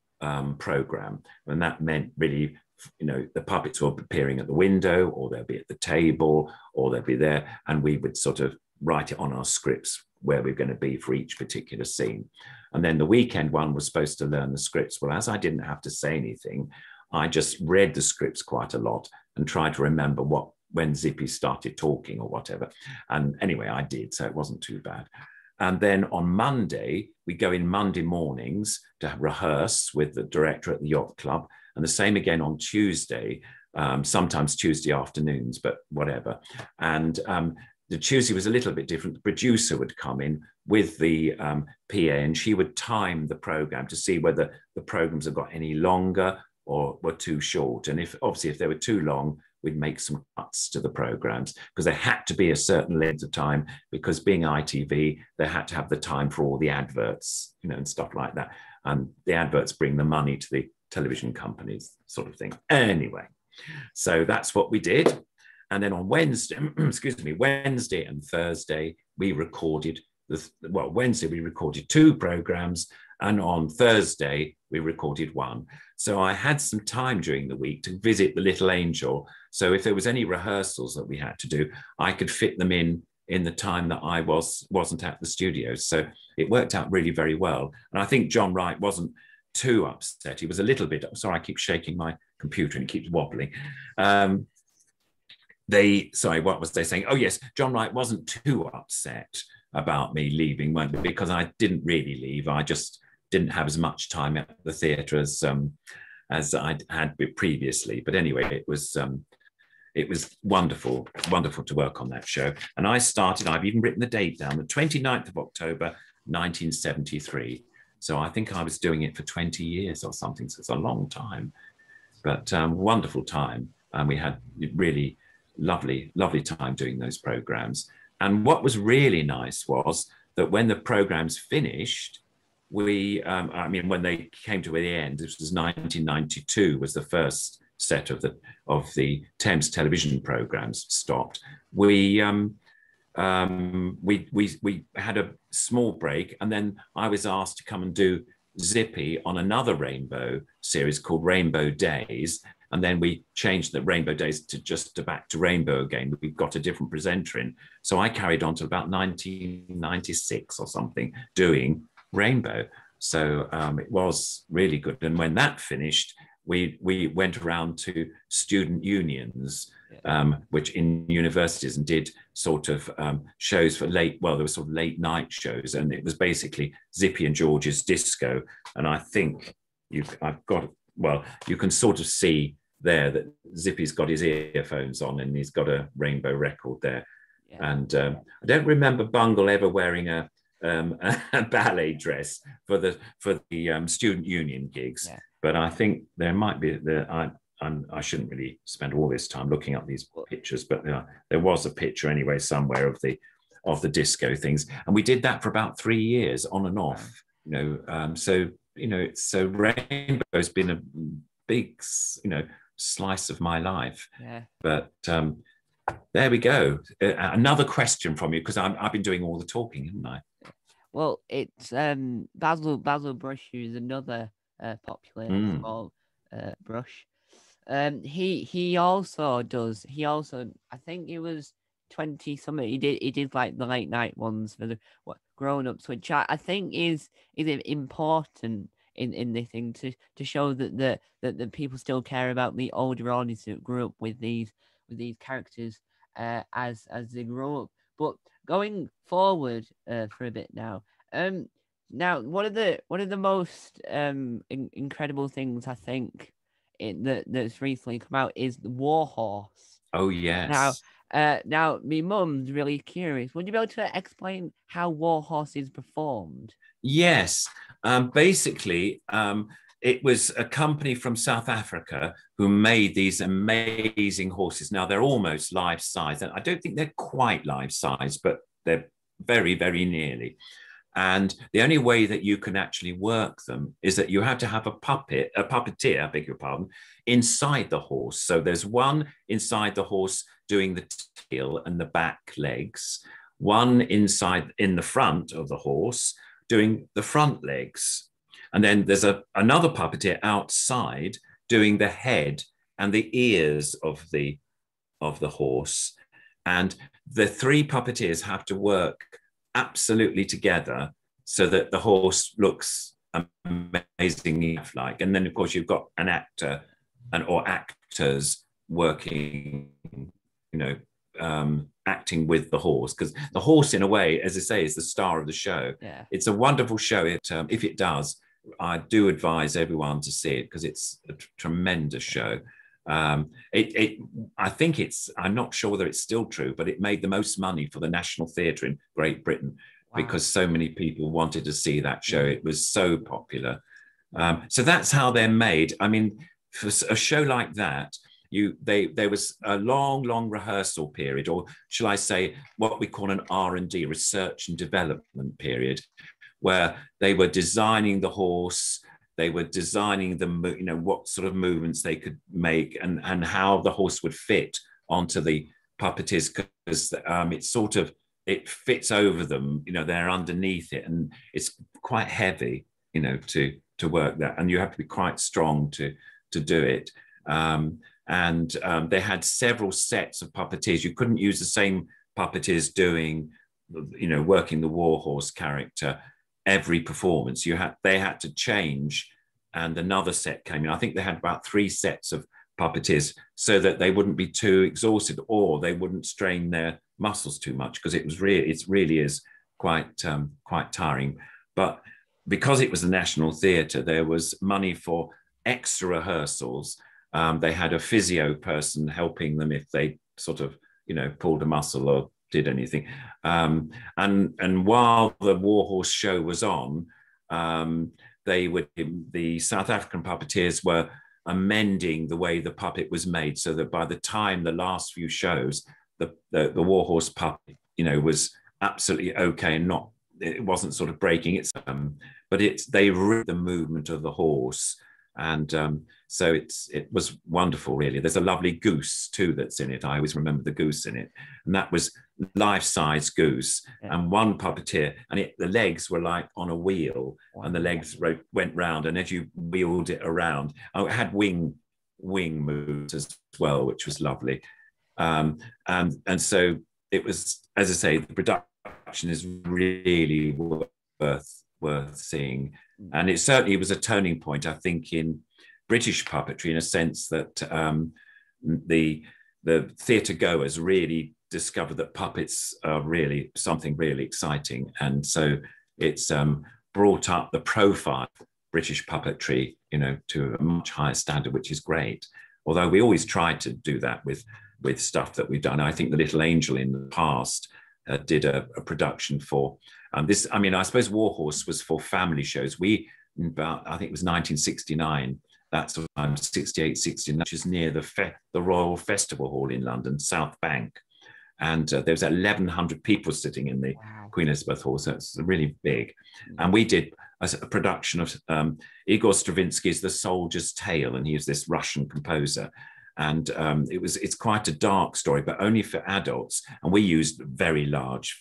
program. And that meant really, the puppets were appearing at the window, or they'll be at the table, or they'll be there, and we would sort of write it on our scripts where we're going to be for each particular scene. And then the weekend one was supposed to learn the scripts. Well, as I didn't have to say anything, I just read the scripts quite a lot and tried to remember when Zippy started talking or whatever. And anyway, I did, so it wasn't too bad. And then on Monday, we go in Monday mornings to rehearse with the director at the Yacht Club, and the same again on Tuesday, sometimes Tuesday afternoons, but whatever. And the Tuesday was a little bit different. The producer would come in with the PA, and she would time the program to see whether the programs have got any longer or were too short. And if they were too long, we'd make some cuts to the programs, because they had to be a certain length of time, because being ITV, they had to have the time for all the adverts, and stuff like that. And the adverts bring the money to the television companies, sort of thing. Anyway, so that's what we did. And then on Wednesday, Wednesday and Thursday, we recorded Wednesday we recorded 2 programs, and on Thursday we recorded 1. So I had some time during the week to visit the Little Angel. So if there was any rehearsals that we had to do, I could fit them in the time that I wasn't at the studio. So it worked out really very well. And I think John Wright wasn't too upset. He was a little bit, sorry, I keep shaking my computer and it keeps wobbling. What was they saying? Oh yes, John Wright wasn't too upset about me leaving, because I didn't really leave. I just didn't have as much time at the theatre as I'd had previously. But anyway, it was wonderful, wonderful to work on that show. And I started, I've even written the date down, the 29th of October, 1973. So I think I was doing it for 20 years or something. So it's a long time, but wonderful time. And we had really lovely, lovely time doing those programs. And what was really nice was that when the programs finished, I mean, when they came to the end, this was 1992, was the first set of the Thames television programs stopped. We had a small break, and then I was asked to come and do Zippy on another Rainbow series called Rainbow Days. And then we changed the Rainbow Days to back to Rainbow again. We got a different presenter in. So I carried on to about 1996 or something doing Rainbow. So it was really good. And when that finished, we went around to student unions, which in universities, and did sort of shows for there were sort of late night shows. And it was basically Zippy and George's Disco. And I think you can sort of see there that Zippy's got his earphones on and he's got a Rainbow record there. Yeah. And I don't remember Bungle ever wearing a ballet dress for the student union gigs. Yeah. But I think there might be I shouldn't really spend all this time looking up these pictures, but there was a picture anyway somewhere of the disco things, and we did that for about 3 years on and off. So Rainbow's been a big slice of my life. Yeah. But there we go. Another question from you, because I've been doing all the talking, haven't I? Well, it's Basil Brush, who's another popular small brush. He also I think it was 20 something. He did like the late night ones for the grown ups, which I think is important in this thing to show that the people still care about the older audience that grew up with these characters as they grow up. But going forward for a bit now. Now, one of the most incredible things I think that's recently come out is the Warhorse. Oh yes. Now, my mum's really curious. Would you be able to explain how Warhorse is performed? Yes. Basically, it was a company from South Africa who made these amazing horses. Now they're almost life size, and I don't think they're quite life size, but they're very, very nearly. And the only way that you can actually work them is that you have to have a puppeteer, I beg your pardon, inside the horse. So there's one inside the horse doing the tail and the back legs, one inside in the front of the horse doing the front legs. And then there's another puppeteer outside doing the head and the ears of the horse. And the three puppeteers have to work absolutely together so that the horse looks amazingly like. And then of course you've got an actor or actors working, acting with the horse, because the horse in a way, as I say, is the star of the show. Yeah. It's a wonderful show. If it does, I do advise everyone to see it because it's a tremendous show. I think I'm not sure whether it's still true, but it made the most money for the National Theatre in Great Britain. Wow. Because so many people wanted to see that show. It was so popular. So that's how they're made. I mean, for a show like that, there was a long rehearsal period, or shall I say what we call an R&D, research and development period, where they were designing the horse. They were designing what sort of movements they could make and how the horse would fit onto the puppeteers, because it fits over them. They're underneath it, and it's quite heavy. To work that, and you have to be quite strong to do it. They had several sets of puppeteers. You couldn't use the same puppeteers doing, working the Warhorse character every performance. They had to change, and another set came in. I think they had about 3 sets of puppeteers so that they wouldn't be too exhausted or they wouldn't strain their muscles too much, because it really is quite tiring. But because it was the National Theatre, there was money for extra rehearsals. They had a physio person helping them if they sort of, pulled a muscle or did anything. And while the Warhorse show was on, the South African puppeteers were amending the way the puppet was made, so that by the time the last few shows, the Warhorse puppet, was absolutely okay, and it wasn't sort of breaking its but they read the movement of the horse, and so it was wonderful, really. There's a lovely goose too that's in it. I always remember the goose in it, and that was life-size goose. Yeah. And one puppeteer, and the legs were like on a wheel. Wow. And the legs went round, and as you wheeled it around, it had wing moves as well, which was lovely. And so it was, as I say, the production is really worth seeing, and it certainly was a turning point, I think, in British puppetry, in a sense that the theatre goers really discovered that puppets are really something really exciting, and so it's brought up the profile of British puppetry, to a much higher standard, which is great. Although we always try to do that with stuff that we've done. I think The Little Angel in the past did a production for this. I mean, I suppose Warhorse was for family shows. I think it was 1969. That's around 68, 69, which is near the Royal Festival Hall in London, South Bank. And there was 1,100 people sitting in the Queen Elizabeth Hall, so it's really big. And we did a production of Igor Stravinsky's The Soldier's Tale, and he was this Russian composer. And it's quite a dark story, but only for adults. And we used very large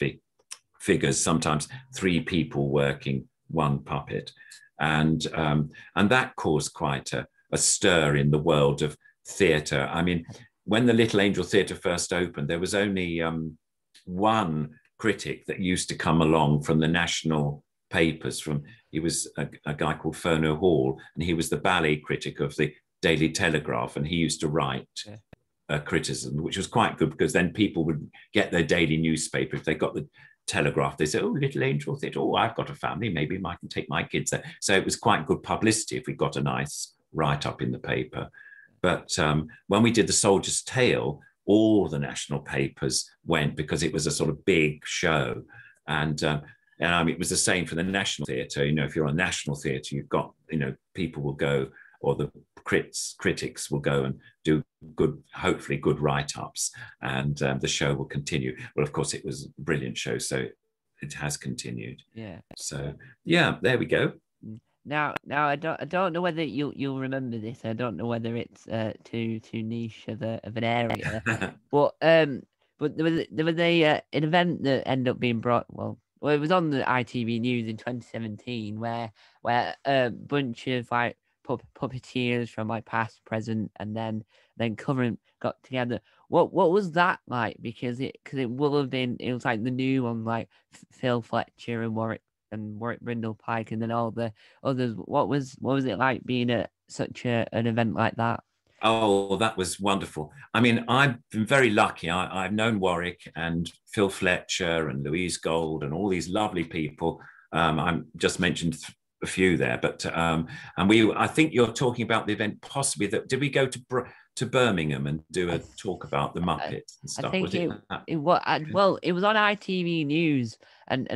figures, sometimes 3 people working one puppet. And that caused quite a stir in the world of theatre. I mean, when the Little Angel Theatre first opened, there was only one critic that used to come along from the national papers. He was a guy called Furneaux Hall, and he was the ballet critic of the Daily Telegraph, and he used to write criticism, which was quite good, because then people would get their daily newspaper. If they got the Telegraph, they said, "Oh, Little Angel Theatre, oh, I've got a family, maybe I can take my kids there." So it was quite good publicity if we got a nice write-up in the paper. But when we did The Soldier's Tale, all the national papers went, because it was a sort of big show. And I mean, it was the same for the National Theatre. If you're on National Theatre, you've got, people will go, or the critics will go and do hopefully good write-ups, and the show will continue. Well, of course, it was a brilliant show, so it has continued. Yeah. So yeah, there we go. Now I don't know whether you'll remember this. I don't know whether it's too niche of an area, but there was an event that ended up being brought. Well, it was on the ITV News in 2017, where a bunch of like puppeteers from like past, present, and then current got together. What was that like? Because it will have been, it was like the new one, like Phil Fletcher and Warwick Brindle Pike, and then all the others. What was it like being at such an event like that? Oh, that was wonderful. I mean, I've been very lucky. I've known Warwick and Phil Fletcher and Louise Gold and all these lovely people. I just mentioned a few there, but and I think you're talking about the event possibly that, did we go to Birmingham and do a talk about the Muppets and stuff? I think it was on ITV News, and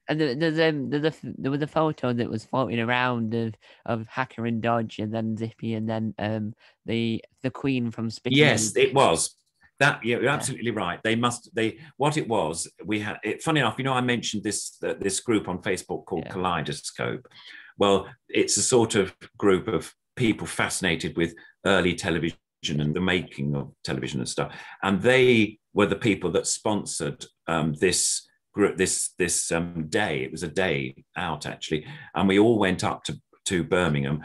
there was a photo that was floating around of Hacker and Dodge, and then Zippy, and then the Queen from Spitting. Yes, it was. That, you're absolutely right. What it was, we had it. Funny enough, I mentioned this group on Facebook called Kaleidoscope. Well, it's a sort of group of people fascinated with early television and the making of television and stuff. And they were the people that sponsored this group, this day. It was a day out, actually, and we all went up to Birmingham.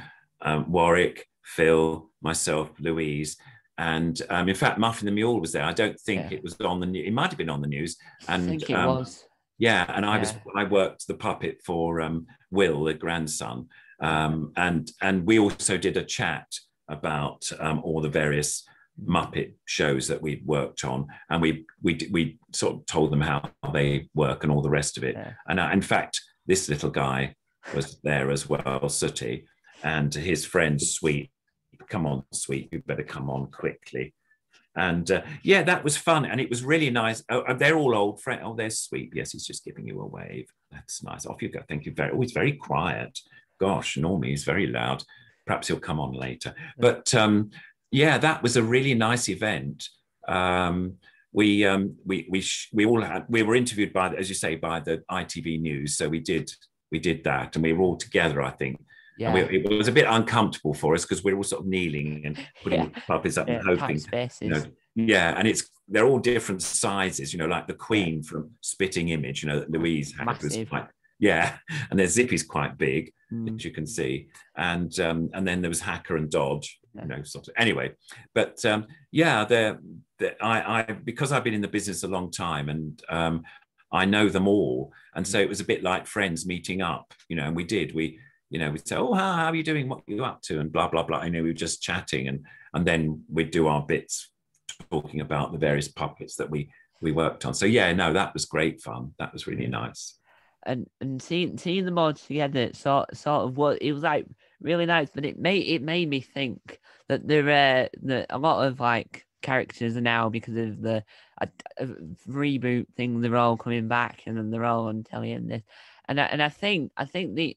Warwick, Phil, myself, Louise. And in fact, Muffin the Mule was there. I don't think it was on the news. It might have been on the news. And I think it was. Yeah, and I worked the puppet for Will, the grandson, and we also did a chat about all the various Muppet shows that we'd worked on, and we sort of told them how they work and all the rest of it. Yeah. And in fact, this little guy was there as well, Sooty. and his friend Sweet, come on, Sweet, you better come on quickly. And yeah, that was fun. And it was really nice. Oh, they're all old friends. Oh, there's Sweet. Yes, he's just giving you a wave. That's nice. Off you go. Thank you very, always very quiet. Gosh, normally he's very loud. Perhaps he'll come on later. But yeah, that was a really nice event. We were interviewed by, as you say, by the ITV News. So we did that, and we were all together, I think. Yeah. And it was a bit uncomfortable for us because we were all sort of kneeling and putting puppets up and hoping. Yeah, and they're all different sizes, like the Queen from Spitting Image, that Louise had. Was quite, yeah, and their Zippy's quite big, as you can see, and then there was Hacker and Dodge, sort of. Anyway, but yeah, I because I've been in the business a long time, and I know them all, and so it was a bit like friends meeting up, and we'd say, oh, how are you doing? What are you up to? And blah, blah, blah. We were just chatting, and then we'd do our bits talking about the various puppets that we worked on. So yeah, no, that was great fun. That was really nice. And seeing them all together, sort of what it was like, really nice. But it made me think that there a lot of like characters are now, because of the reboot thing, they're all coming back, and then they're all on telly and this. And I think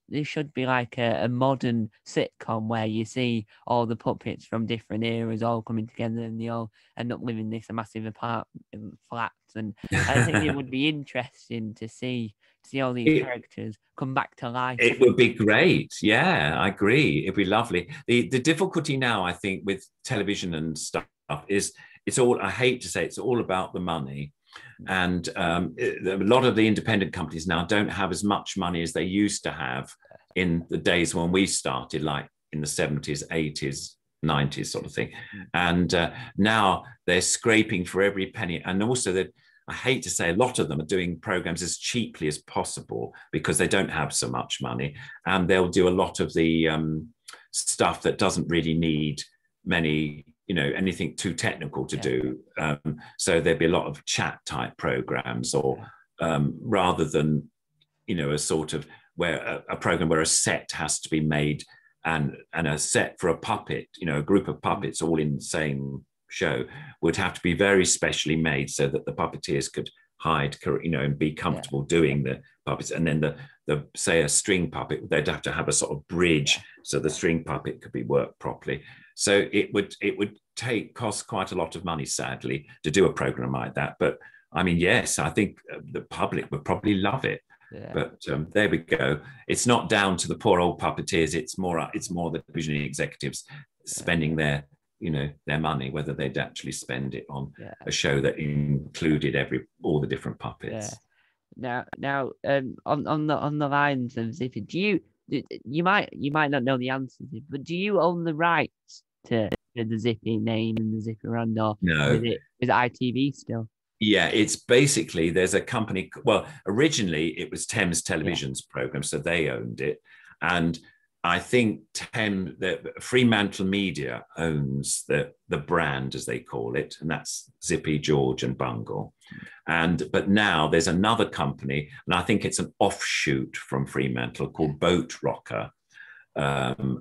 there should be like a modern sitcom where you see all the puppets from different eras all coming together, and they all end up living this massive apartment flats. And I think it would be interesting to see all these characters come back to life. It would be great. Yeah, I agree. It'd be lovely. The difficulty now, I think, with television and stuff is it's all, I hate to say, it's all about the money. And a lot of the independent companies now don't have as much money as they used to have in the days when we started, like in the 70s, 80s, 90s sort of thing. And now they're scraping for every penny. And also that, I hate to say, a lot of them are doing programs as cheaply as possible because they don't have so much money. And they'll do a lot of the stuff that doesn't really need many, anything too technical to do. So there'd be a lot of chat type programs, or rather than, a sort of where a program where a set has to be made, and a set for a puppet, a group of puppets all in the same show would have to be very specially made so that the puppeteers could hide, and be comfortable doing the puppets. And then the say a string puppet, they'd have to have a sort of bridge so the string puppet could be worked properly. So it would cost quite a lot of money, sadly, to do a program like that. But I mean, yes, I think the public would probably love it. Yeah. But there we go. It's not down to the poor old puppeteers. It's more the division executives spending their money, whether they'd actually spend it on a show that included all the different puppets. Now, on the lines of Zippy, you might not know the answer, but do you own the rights to the Zippy name and the Zippy Run, or no? Is it ITV still? Yeah, it's basically, there's a company. Well, originally it was Thames Television's program, so they owned it, and I think Fremantle Media owns the brand, as they call it, and that's Zippy, George, and Bungle. But now there's another company, and I think it's an offshoot from Fremantle called Boat Rocker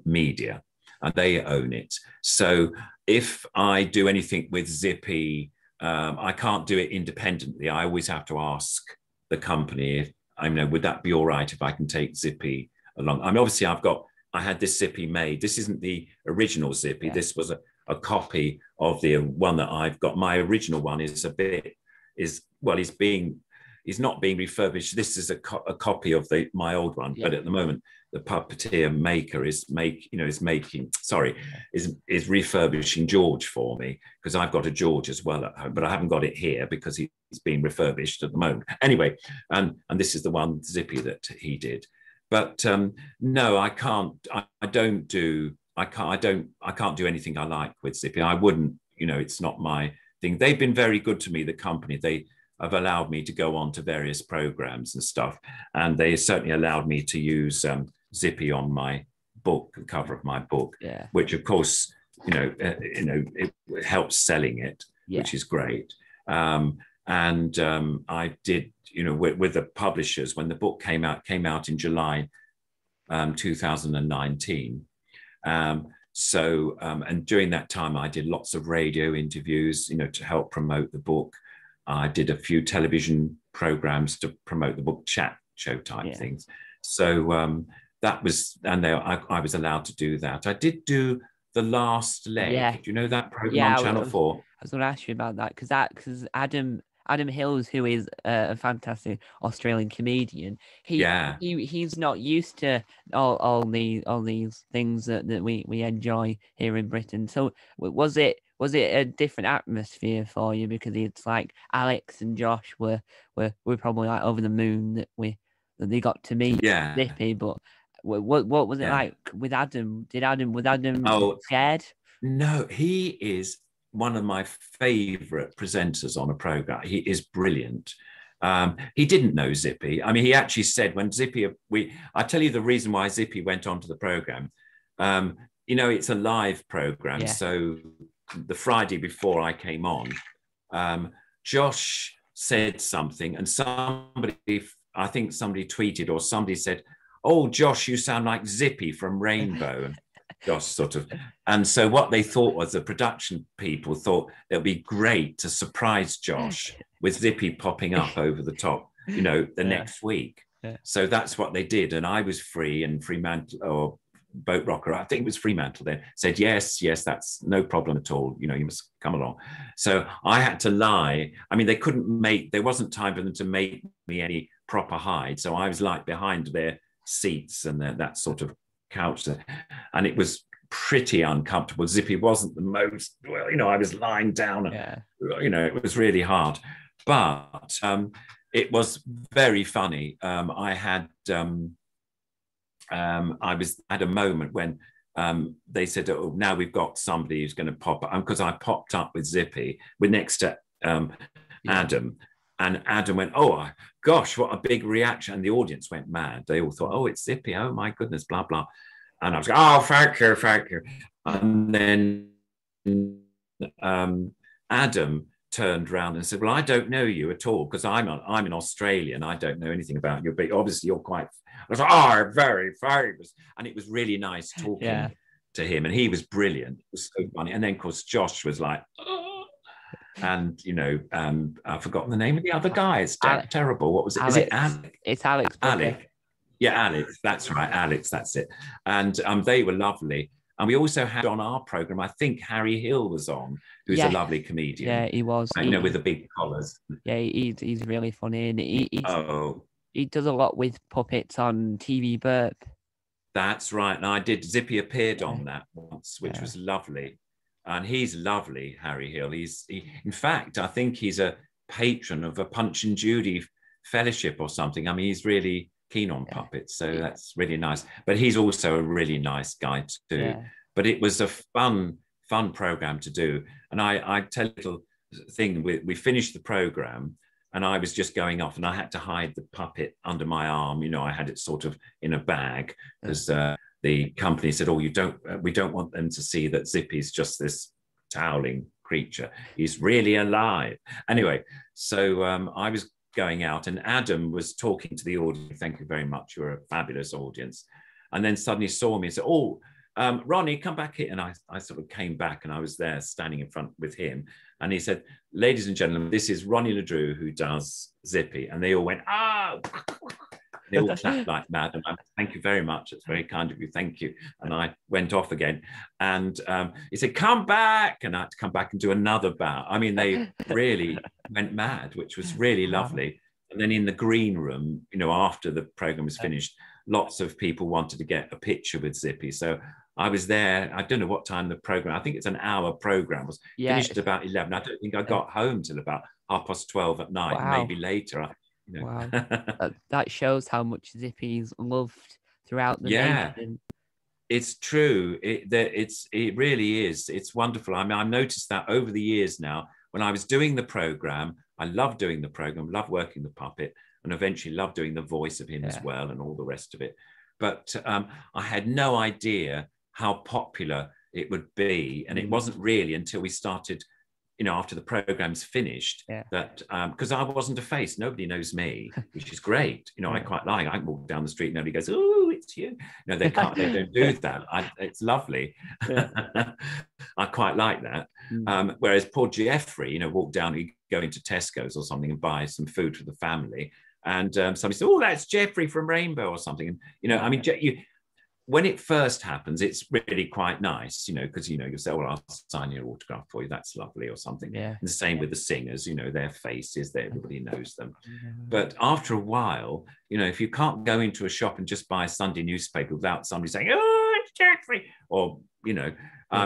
Media, and they own it. So if I do anything with Zippy, I can't do it independently. I always have to ask the company, would that be all right if I can take Zippy along? Obviously I had this Zippy made. This isn't the original Zippy. This was a copy of the one that I've got. My original one is he's not being refurbished. This is a copy of my old one, but at the moment the puppeteer maker is refurbishing George for me, because I've got a George as well at home, but I haven't got it here because he's being refurbished at the moment. Anyway, and this is the one Zippy that he did. But no, I can't. I can't do anything I like with Zippy. I wouldn't. It's not my thing. They've been very good to me, the company. They have allowed me to go on to various programs and stuff, and they certainly allowed me to use Zippy on my book, the cover of my book, which of course it helps selling it, which is great. I did, with the publishers, when the book came out in July 2019, And during that time, I did lots of radio interviews, to help promote the book. I did a few television programs to promote the book, chat show type things. So that was, and I was allowed to do that. I did do The Last Leg. Yeah. Do you know that program on Channel 4? I was going to ask you about that because Adam Hills, who is a fantastic Australian comedian, he's not used to all these things that we enjoy here in Britain. So was it a different atmosphere for you, because it's like Alex and Josh were probably like over the moon that they got to meet Zippy, but what was it like with Adam? Was Adam scared? No, he is one of my favorite presenters on a program. He is brilliant. He didn't know Zippy. I mean, he actually said when Zippy, I tell you the reason why Zippy went onto the program. It's a live program. So the Friday before I came on, Josh said something, and I think somebody tweeted or somebody said, "Oh, Josh, you sound like Zippy from Rainbow." Josh sort of, and so what they thought was, the production people thought it would be great to surprise Josh with Zippy popping up over the top, the next week. Yeah. So that's what they did, and I was free, and Fremantle or Boat Rocker, I think it was Fremantle then, said yes, that's no problem at all. You must come along. So I had to lie. I mean, there wasn't time for them to make me any proper hide, so I was like behind their seats and that sort of couch there, and it was pretty uncomfortable. Zippy wasn't the most, I was lying down, it was really hard, but it was very funny. I had a moment when they said, "Oh, now we've got somebody who's going to pop up," because I popped up with Zippy, we're next to Adam. And Adam went, "Oh, gosh, what a big reaction." And the audience went mad. They all thought, "Oh, it's Zippy. Oh, my goodness, blah, blah." And I was like, "Oh, thank you. And then Adam turned around and said, "Well, I don't know you at all, because I'm an Australian. I don't know anything about you, but obviously you're quite..." I was like, "Oh, very famous." And it was really nice talking to him. And he was brilliant. It was so funny. And then, of course, Josh was like... And I've forgotten the name of the other guy. It's terrible. What was it? Alex. Is it Alex? It's Alex. Alex. Yeah, Alex. That's right, Alex. That's it. And they were lovely. And we also had on our program, I think Harry Hill was on, who's a lovely comedian. Yeah, he was. With the big collars. Yeah, he's really funny, and he does a lot with puppets on TV Burp. That's right. And Zippy appeared on that once, which was lovely. And he's lovely, Harry Hill. In fact, I think he's a patron of a Punch and Judy fellowship or something. I mean, he's really keen on puppets, so that's really nice. But he's also a really nice guy too. Yeah. But it was a fun program to do. And I tell you a little thing. We finished the program, and I was just going off, and I had to hide the puppet under my arm. I had it sort of in a bag, because the company said, "Oh, we don't want them to see that Zippy's just this toweling creature. He's really alive." Anyway, so I was going out, and Adam was talking to the audience. "Thank you very much. You're a fabulous audience." And then suddenly saw me and said, "Oh, Ronnie, come back here." And I sort of came back, and I was there standing in front with him. And he said, "Ladies and gentlemen, this is Ronnie LeDroux, who does Zippy." And they all went, "Ah!" They all clapped like mad. And I, "Thank you very much. It's very kind of you. Thank you." And I went off again. And he said, "Come back." And I had to come back and do another bow. I mean, they really went mad, which was really lovely. And then in the green room, after the program was finished, lots of people wanted to get a picture with Zippy. So I was there. I don't know what time the program, I think it's an hour program, was finished at about 11. I don't think I got home till about 12:30 at night, maybe later. Wow. That shows how much Zippy's loved throughout the nation. It's true. It really is. It's wonderful. I mean, I've noticed that over the years now, when I was doing the program, I loved doing the program, loved working the puppet, and eventually loved doing the voice of him as well, and all the rest of it. But I had no idea how popular it would be. And it wasn't really until we started, after the program's finished, that because I wasn't a face, nobody knows me, which is great. I quite like, I can walk down the street, nobody goes, "Ooh," it's you. No, they can't. They don't do that. It's lovely. Yeah. I quite like that. Whereas poor Jeffrey, you know, walk down, he'd go into Tesco's or something and buy some food for the family. And somebody said, oh, that's Jeffrey from Rainbow or something. And, you know, I mean, when it first happens, it's really quite nice, you know, because, you know, you say, well, I'll sign your autograph for you. That's lovely or something. Yeah. And the same with the singers, you know, their faces, everybody knows them. But after a while, you know, if you can't go into a shop and just buy a Sunday newspaper without somebody saying, oh, it's Jeffrey, or, you know,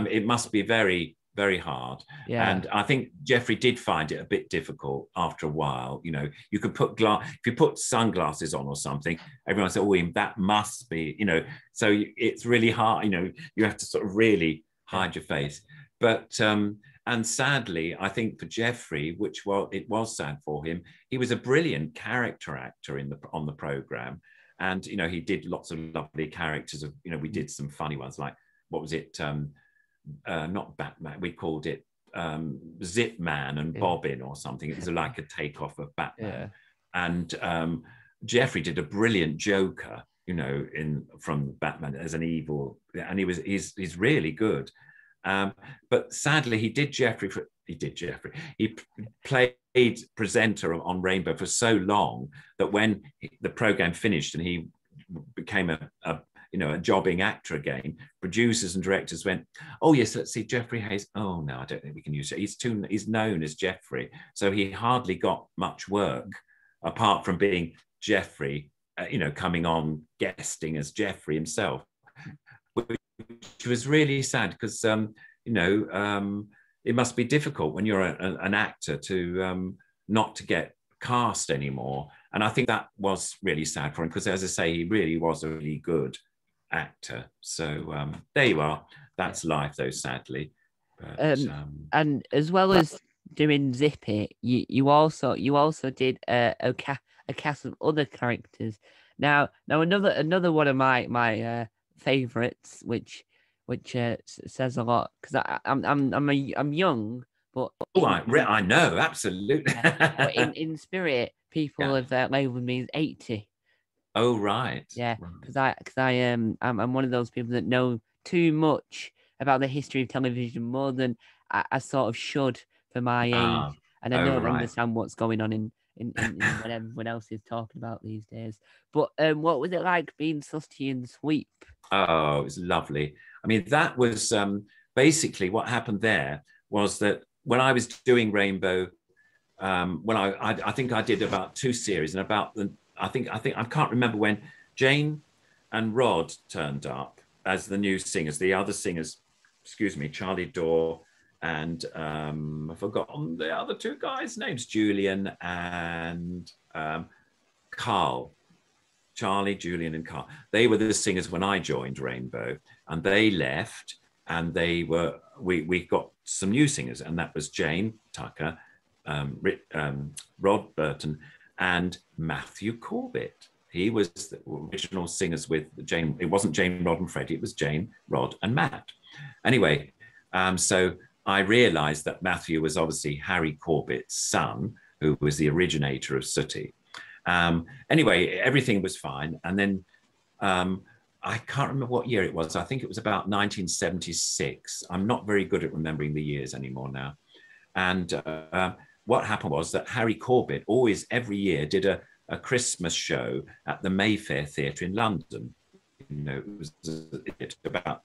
it must be very, very hard. Yeah. And I think Jeffrey did find it a bit difficult after a while. You know, you could put if you put sunglasses on or something, everyone said, oh, that must be, you know, so it's really hard, you know, you have to sort of really hide your face. But and sadly, I think for Jeffrey, it was sad for him, he was a brilliant character actor on the program. And, you know, he did lots of lovely characters of, you know, we did some funny ones, like, what was it? Not Batman, we called it Zip Man and Bobbin or something. It was like a takeoff of Batman. And Jeffrey did a brilliant Joker, you know, from Batman as an evil, and he's really good. But sadly, he played presenter on Rainbow for so long that when the program finished and he became a jobbing actor again, producers and directors went, oh yes, let's see Jeffrey Hayes. Oh no, I don't think we can use it. He's known as Jeffrey, so he hardly got much work apart from being Jeffrey, you know, coming on guesting as Jeffrey himself, which was really sad because you know, it must be difficult when you're an actor to not to get cast anymore. And I think that was really sad for him because, as I say, he really was a really good actor. So there you are. That's life, though, sadly. But, and as well as doing Zippy, you also did a cast of other characters. Now another one of my favorites, which says a lot because I'm young, but I know absolutely. But in spirit, people have labelled me as 80. Oh right. Yeah, because I'm one of those people that know too much about the history of television, more than I sort of should for my age, and I don't understand what's going on in what everyone else is talking about these days. But what was it like being Susty and Sweep? Oh, it was lovely. I mean, that was basically what happened there was that when I was doing Rainbow, I think I did about 2 series, and I can't remember when Jane and Rod turned up as the new singers. The other singers, Charlie Dore and I've forgotten the other 2 guys' names, Julian and Carl. Charlie, Julian, and Carl. They were the singers when I joined Rainbow, and they left, and we got some new singers, and that was Jane Tucker, Rod Burton, and Matthew Corbett. He was the original singers with Jane. It wasn't Jane, Rod, and Freddie. It was Jane, Rod, and Matt. Anyway, so I realized that Matthew was obviously Harry Corbett's son, who was the originator of Sooty. Anyway, everything was fine. And then I can't remember what year it was. I think it was about 1976. I'm not very good at remembering the years anymore now. And what happened was that Harry Corbett always, every year, did a Christmas show at the Mayfair Theatre in London. You know, it was about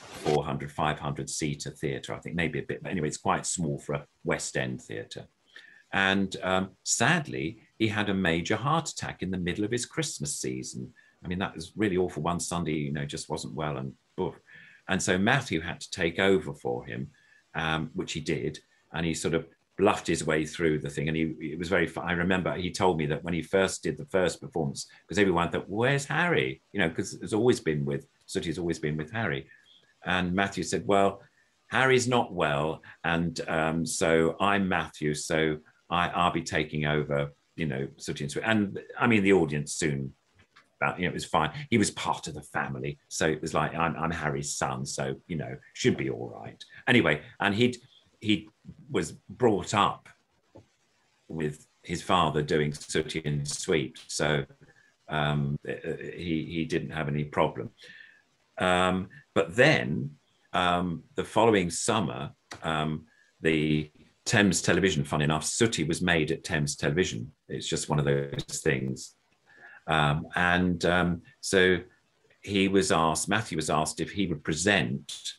400, 500 seater theatre, I think, maybe a bit. But anyway, it's quite small for a West End theatre. And sadly, he had a major heart attack in the middle of his Christmas season. I mean, that was really awful. One Sunday, you know, just wasn't well. And so Matthew had to take over for him, which he did. And he sort of bluffed his way through the thing. And it was very fun. I remember he told me that when he first did the first performance, because everyone thought, where's Harry? You know, because Sooty's always been with Harry. And Matthew said, well, Harry's not well. And so I'm Matthew. So I'll be taking over, you know, Sooty and Sweep. And I mean, the audience soon, you know, it was fine. He was part of the family. So it was like, I'm Harry's son. So, you know, should be all right. Anyway, and he was brought up with his father doing Sooty and Sweep. So he didn't have any problem. But then the following summer, the Thames Television, fun enough, Sooty was made at Thames Television. It's just one of those things. So he was asked, Matthew was asked if he would present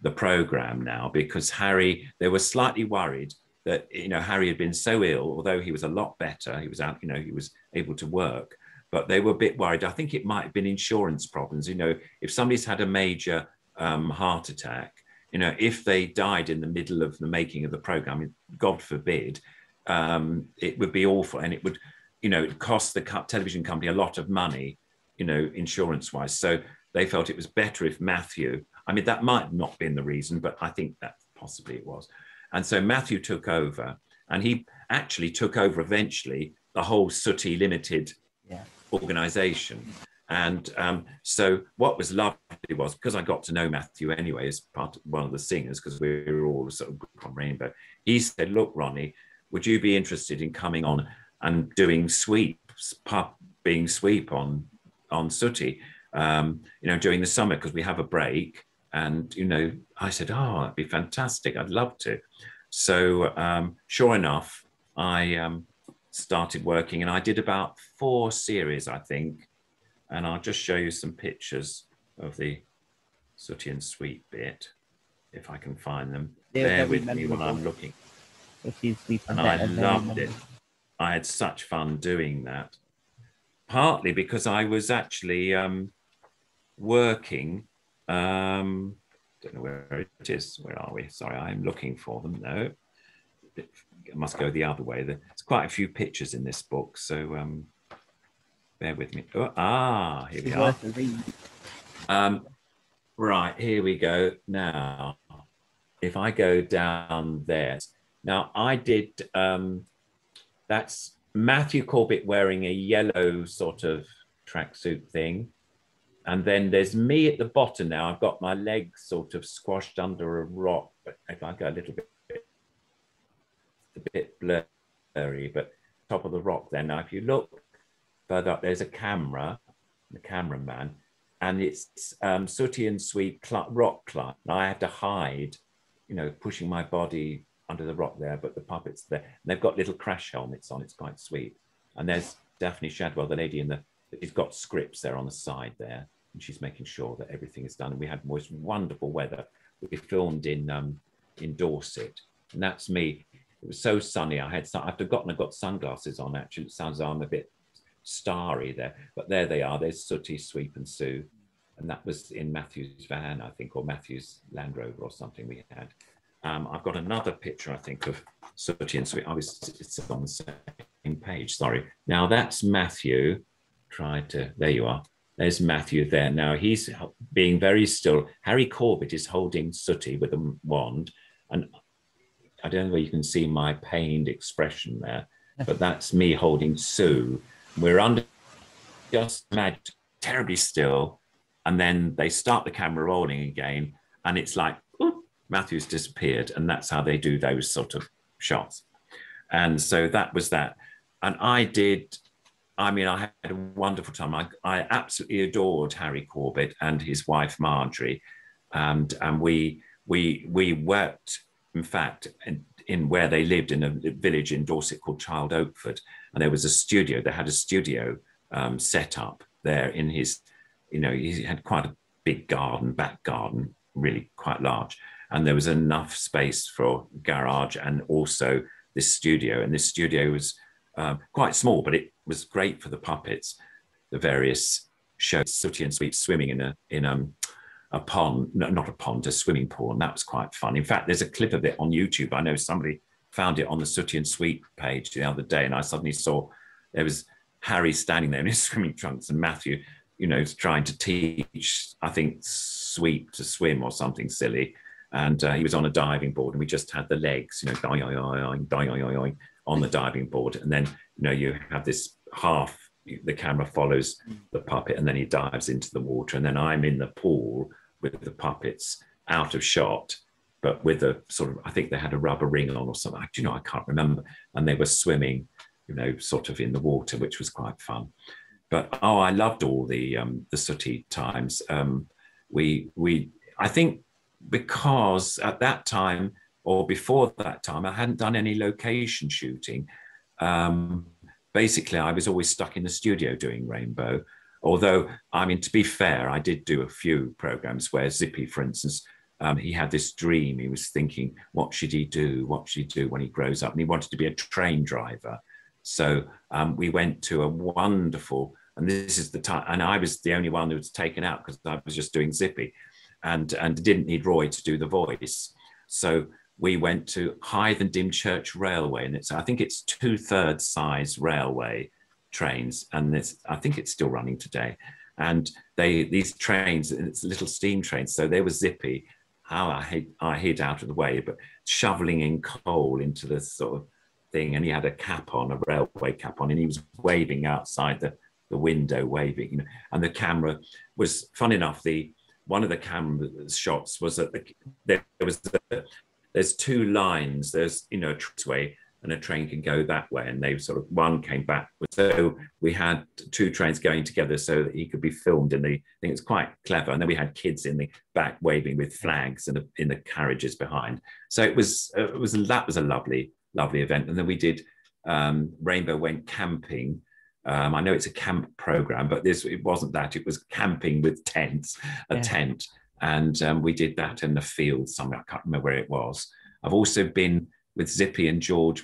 the program now, because Harry, they were slightly worried that, Harry had been so ill, although he was a lot better, he was out, he was able to work, but they were a bit worried. I think it might have been insurance problems. If somebody's had a major heart attack, if they died in the middle of the making of the program, God forbid, it would be awful, and it would, it cost the television company a lot of money, insurance-wise. So they felt it was better if Matthew, that might not have been the reason, but I think that possibly it was. And so Matthew took over, and he actually took over eventually the whole Sooty Limited organization. And so what was lovely was, because I got to know Matthew anyway as one of the singers, because we were all sort of on Rainbow, he said, look, Ronnie, would you be interested in coming on and doing being sweep on Sooty, during the summer, because we have a break. And, I said, oh, that'd be fantastic. I'd love to. So sure enough, I started working, and I did about 4 series, I think. And I'll just show you some pictures of the Sooty and Sweep bit, if I can find them. Bear with me when I'm looking. And I loved it. I had such fun doing that. Partly because I was actually working, don't know where it is. Where are we? Sorry, I'm looking for them. No, it must go the other way. There's quite a few pictures in this book, so bear with me. Oh, here we are. Right, here we go. Now, if I go down there. Now, I did, that's Matthew Corbett wearing a yellow sort of tracksuit thing. And then there's me at the bottom now. I've got my legs sort of squashed under a rock. But if I go a little bit, it's a bit blurry, but top of the rock there. Now, if you look further up, there's a camera, the cameraman, and it's Sooty and Sweep rock climb. I had to hide, pushing my body under the rock there, but the puppets there. And they've got little crash helmets on. It's quite sweet. And there's Daphne Shadwell, the lady she's got scripts there on the side there, and she's making sure that everything is done. And we had most wonderful weather. We filmed in Dorset, and that's me. It was so sunny. I've forgotten I've got sunglasses on. Actually, it sounds like I'm a bit starry there, but there they are. There's Sooty, Sweep, and Sue, and that was in Matthew's van, I think, or Matthew's Land Rover or something we had. I've got another picture, I think, of Sooty and Sweep. It's on the same page. Sorry. Now that's Matthew. There you are. There's Matthew there. Now he's being very still. Harry Corbett is holding Sooty with a wand, and I don't know where you can see my pained expression there, but that's me holding Sue. We're under just terribly still, and then they start the camera rolling again, and it's like, oh, Matthew's disappeared, and that's how they do those sort of shots. And so that was that. And I had a wonderful time. I absolutely adored Harry Corbett and his wife Marjorie, and we worked, in fact, in where they lived in a village in Dorset called Child Oakford, and there was a studio. They had a studio set up there in his, he had quite a big garden, back garden, really quite large, and there was enough space for garage and also this studio. And this studio was quite small, but it was great for the puppets. The various shows, Sooty and Sweep swimming in a pond, no, not a pond, a swimming pool, and that was quite fun. In fact, there's a clip of it on YouTube. I know somebody found it on the Sooty and Sweep page the other day, and I suddenly saw there was Harry standing there in his swimming trunks and Matthew, trying to teach, I think, Sweep to swim or something silly. And he was on a diving board, and we just had the legs, on the diving board. And then, you have this half, the camera follows the puppet, and then he dives into the water. And then I'm in the pool with the puppets out of shot, but with a sort of, I think they had a rubber ring on or something. I can't remember. And they were swimming, sort of in the water, which was quite fun. but I loved all the sooty times. I think because at that time or before that time, I hadn't done any location shooting. Basically, I was always stuck in the studio doing Rainbow. Although, I mean, to be fair, I did do a few programs where Zippy, for instance, he had this dream. He was thinking, what should he do? What should he do when he grows up? And he wanted to be a train driver. So we went to a wonderful, and this is the time, and I was the only one who was taken out because I was just doing Zippy and didn't need Roy to do the voice. So we went to Hythe and Dymchurch Railway, and I think it's 2/3 size railway trains, and I think it's still running today. And these trains, it's little steam trains, so they were Zippy. How I hid out of the way, but shoveling in coal into the sort of thing, and he had a cap on, a railway cap on, and he was waving outside the window, waving, you know. And the camera was, fun enough, one of the camera shots was that there's two lines. There's, you know, a train and a train can go that way, and they sort of, one came back. So we had two trains going together so that he could be filmed in the, I think it's quite clever. And then we had kids in the back waving with flags and in the carriages behind. So that was a lovely event. And then we did Rainbow Went Camping. I know it's a camp program, but it wasn't that. It was camping with tents, a tent. And we did that in the field somewhere. I can't remember where it was. I've also been with Zippy and George.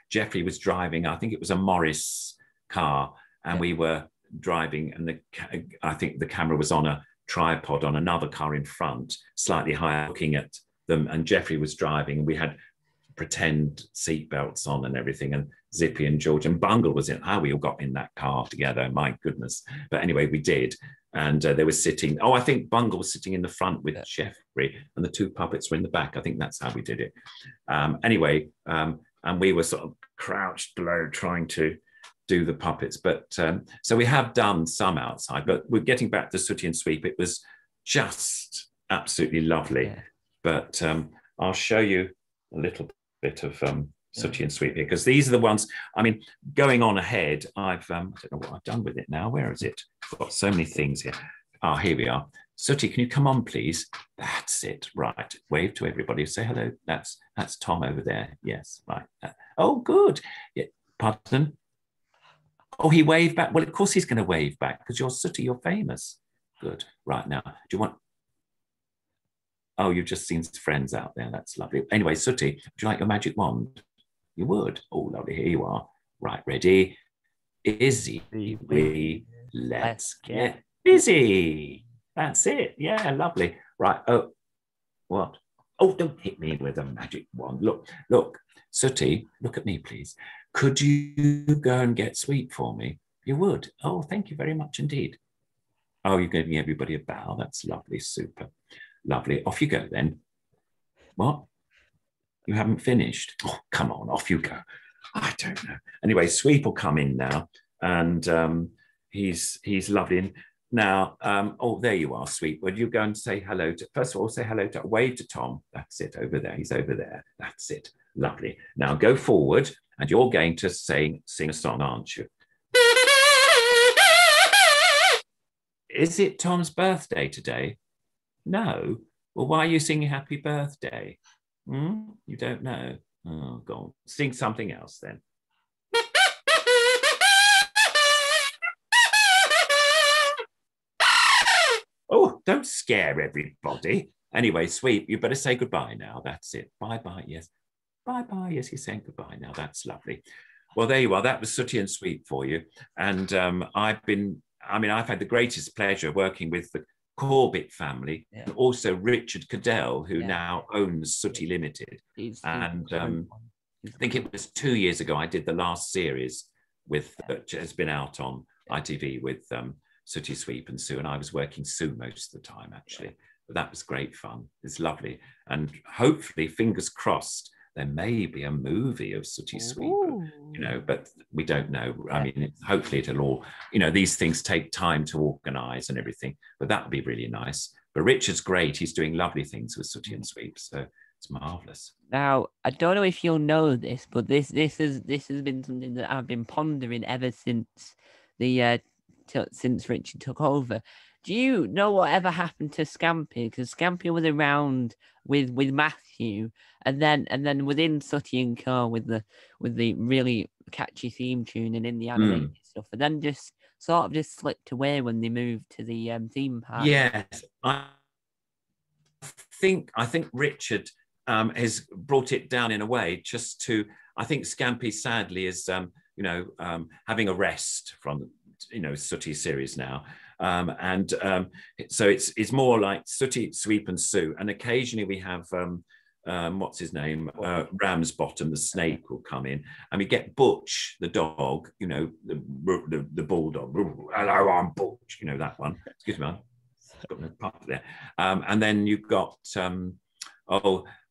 Jeffrey was driving, I think it was a Morris car, and we were driving, and I think the camera was on a tripod on another car in front, slightly higher, looking at them, and Jeffrey was driving, and we had pretend seat belts on and everything, and Zippy and George and Bungle was in. How we all got in that car together, my goodness. But anyway, we did. And they were sitting, I think Bungle was sitting in the front with Jeffrey, and the two puppets were in the back. I think that's how we did it. Anyway, and we were sort of crouched below trying to do the puppets. But so we have done some outside, but we're getting back to Sooty and Sweep. It was just absolutely lovely. Yeah. But I'll show you a little bit of Sooty and Sweep here, because these are the ones, I mean, going on ahead, I don't know what I've done with it now. Where is it? I've got so many things here. Here we are. Sooty, can you come on, please? That's it. Right. Wave to everybody. Say hello. That's Tom over there. Yes. Right. Oh, good. Yeah. Pardon? Oh, he waved back. Well, of course he's going to wave back because you're Sooty, you're famous. Good. Right now, do you want... Oh, you've just seen friends out there. That's lovely. Anyway, Sooty, would you like your magic wand? You would. Oh, lovely. Here you are. Right, ready? Izzy, let's get busy. That's it. Yeah, lovely. Right. Oh, what? Oh, don't hit me with a magic wand. Look. Sooty, look at me, please. Could you go and get Sweep for me? You would. Oh, thank you very much indeed. Oh, you're giving everybody a bow. That's lovely. Super. Lovely. Off you go then. What? You haven't finished? Oh, come on, off you go. I don't know. Anyway, Sweep will come in now, and he's lovely. Now, oh, there you are, Sweep. Would you go and say hello to, first of all, say hello to, wave to Tom. That's it, over there. He's over there. That's it. Lovely. Now go forward, and you're going to sing a song, aren't you? Is it Tom's birthday today? No. Well, why are you singing happy birthday? You don't know? Oh, go on. Sing something else then. Oh, don't scare everybody. Anyway, Sweep, you better say goodbye now. That's it. Bye-bye, yes. Bye-bye, yes, you're saying goodbye now. That's lovely. Well, there you are. That was Sooty and Sweep for you. And I've had the greatest pleasure working with the Corbett family, and also Richard Cadell, who now owns Sooty Limited. I think it was 2 years ago I did the last series with that has been out on ITV with Sooty, Sweep and Sue, and I was working Sue most of the time actually. But that was great fun. It's lovely, and hopefully, fingers crossed, there may be a movie of Sooty Sweep, you know, but we don't know. I mean, hopefully it'll all, you know, these things take time to organise and everything, but that would be really nice. But Richard's great. He's doing lovely things with Sooty and Sweep, so it's marvellous. Now, I don't know if you'll know this, but this has been something that I've been pondering ever since the since Richard took over. Do you know whatever happened to Scampy? Because Scampy was around with Matthew, and then within Sooty and Co. with the really catchy theme tune and in the animated stuff, and then just sort of just slipped away when they moved to the theme park. Yes, I think Richard has brought it down in a way just to. I think Scampy sadly is having a rest from Sooty series now. So it's more like Sooty, Sweep and Sue. And occasionally we have, what's his name? Ramsbottom, the snake will come in. And we get Butch, the dog, the bulldog. Hello, I'm Butch, that one. Excuse me, I've got no pup there. And then you've got,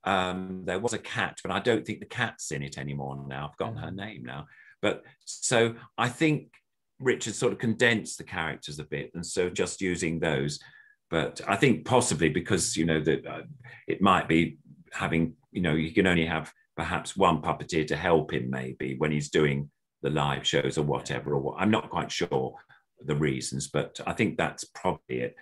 there was a cat, but I don't think the cat's in it anymore now. I've forgotten her name now. But so I think Richard sort of condensed the characters a bit, and so just using those. But I think possibly because that it might be having you can only have perhaps one puppeteer to help him maybe when he's doing the live shows or whatever. I'm not quite sure the reasons, but I think that's probably it.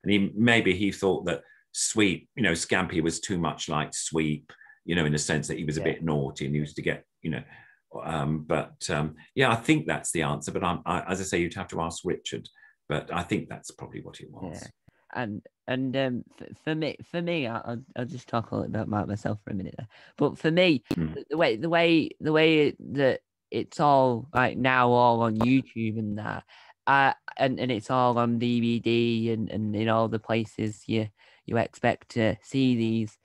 And maybe he thought that Sweep, Scampy was too much like Sweep, in the sense that he was a bit naughty and he used to get I think that's the answer. But as I say, you'd have to ask Richard. But I think that's probably what it was. Yeah. And for me, I'll just talk a little bit about myself for a minute there. But for me, the way that it's all like now all on YouTube and that, and it's all on DVD and in all the places you expect to see these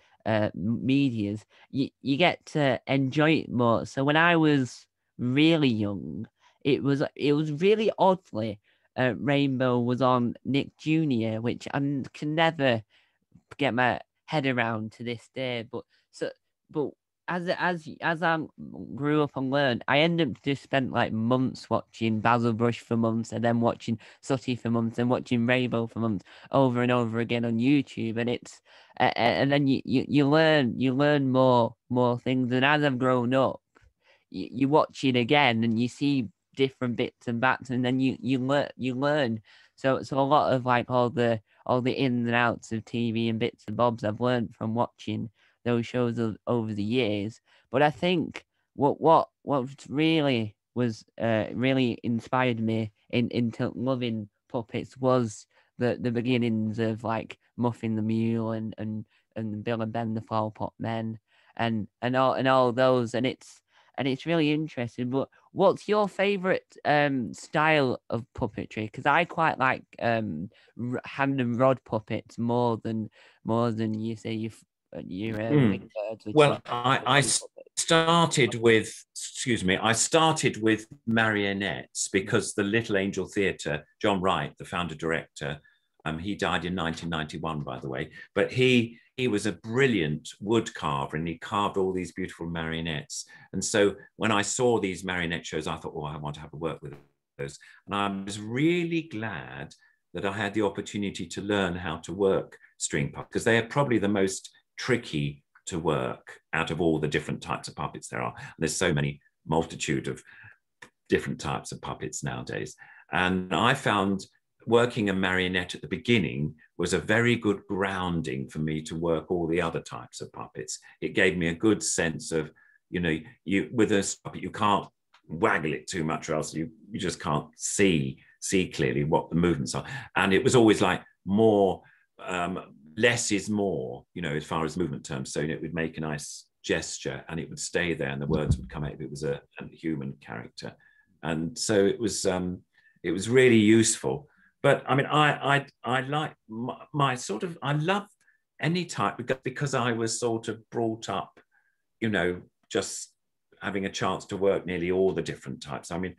medias, you get to enjoy it more. So when I was really young, it was really oddly Rainbow was on Nick Jr., which I can never get my head around to this day. But as I grew up and learned, I ended up just spent like months watching Basil Brush for months, and then watching Sooty for months, and watching Rainbow for months over and over again on YouTube. And it's and then you learn more things. And as I've grown up, you watch it again and you see different bits and bats, and then you learn. So a lot of like all the ins and outs of TV and bits and bobs I've learned from watching those shows over the years. But I think what really was really inspired me into loving puppets was the beginnings of like Muffin the Mule and Bill and Ben the Flower Pot Men and all those, and it's really interesting. But what's your favorite style of puppetry? Because I quite like hand and rod puppets more than you say your big birds. Well, I started with marionettes because the Little Angel Theatre, John Wright, the founder director, he died in 1991, by the way, but he was a brilliant wood carver and he carved all these beautiful marionettes. And so when I saw these marionette shows, I thought, I want to have a work with those. And I was really glad that I had the opportunity to learn how to work string puppets, because they are probably the most tricky to work out of all the different types of puppets there are. And there's so many multitude of different types of puppets nowadays. And I found working a marionette at the beginning was a very good grounding for me to work all the other types of puppets. It gave me a good sense of, with a puppet, you can't waggle it too much or else you just can't see clearly what the movements are. And it was always like more, less is more, as far as movement terms. So it would make a nice gesture and it would stay there and the words would come out if it was a human character. And so it was really useful. But I mean, I like my sort of, I love any type because I was sort of brought up, just having a chance to work nearly all the different types. I mean,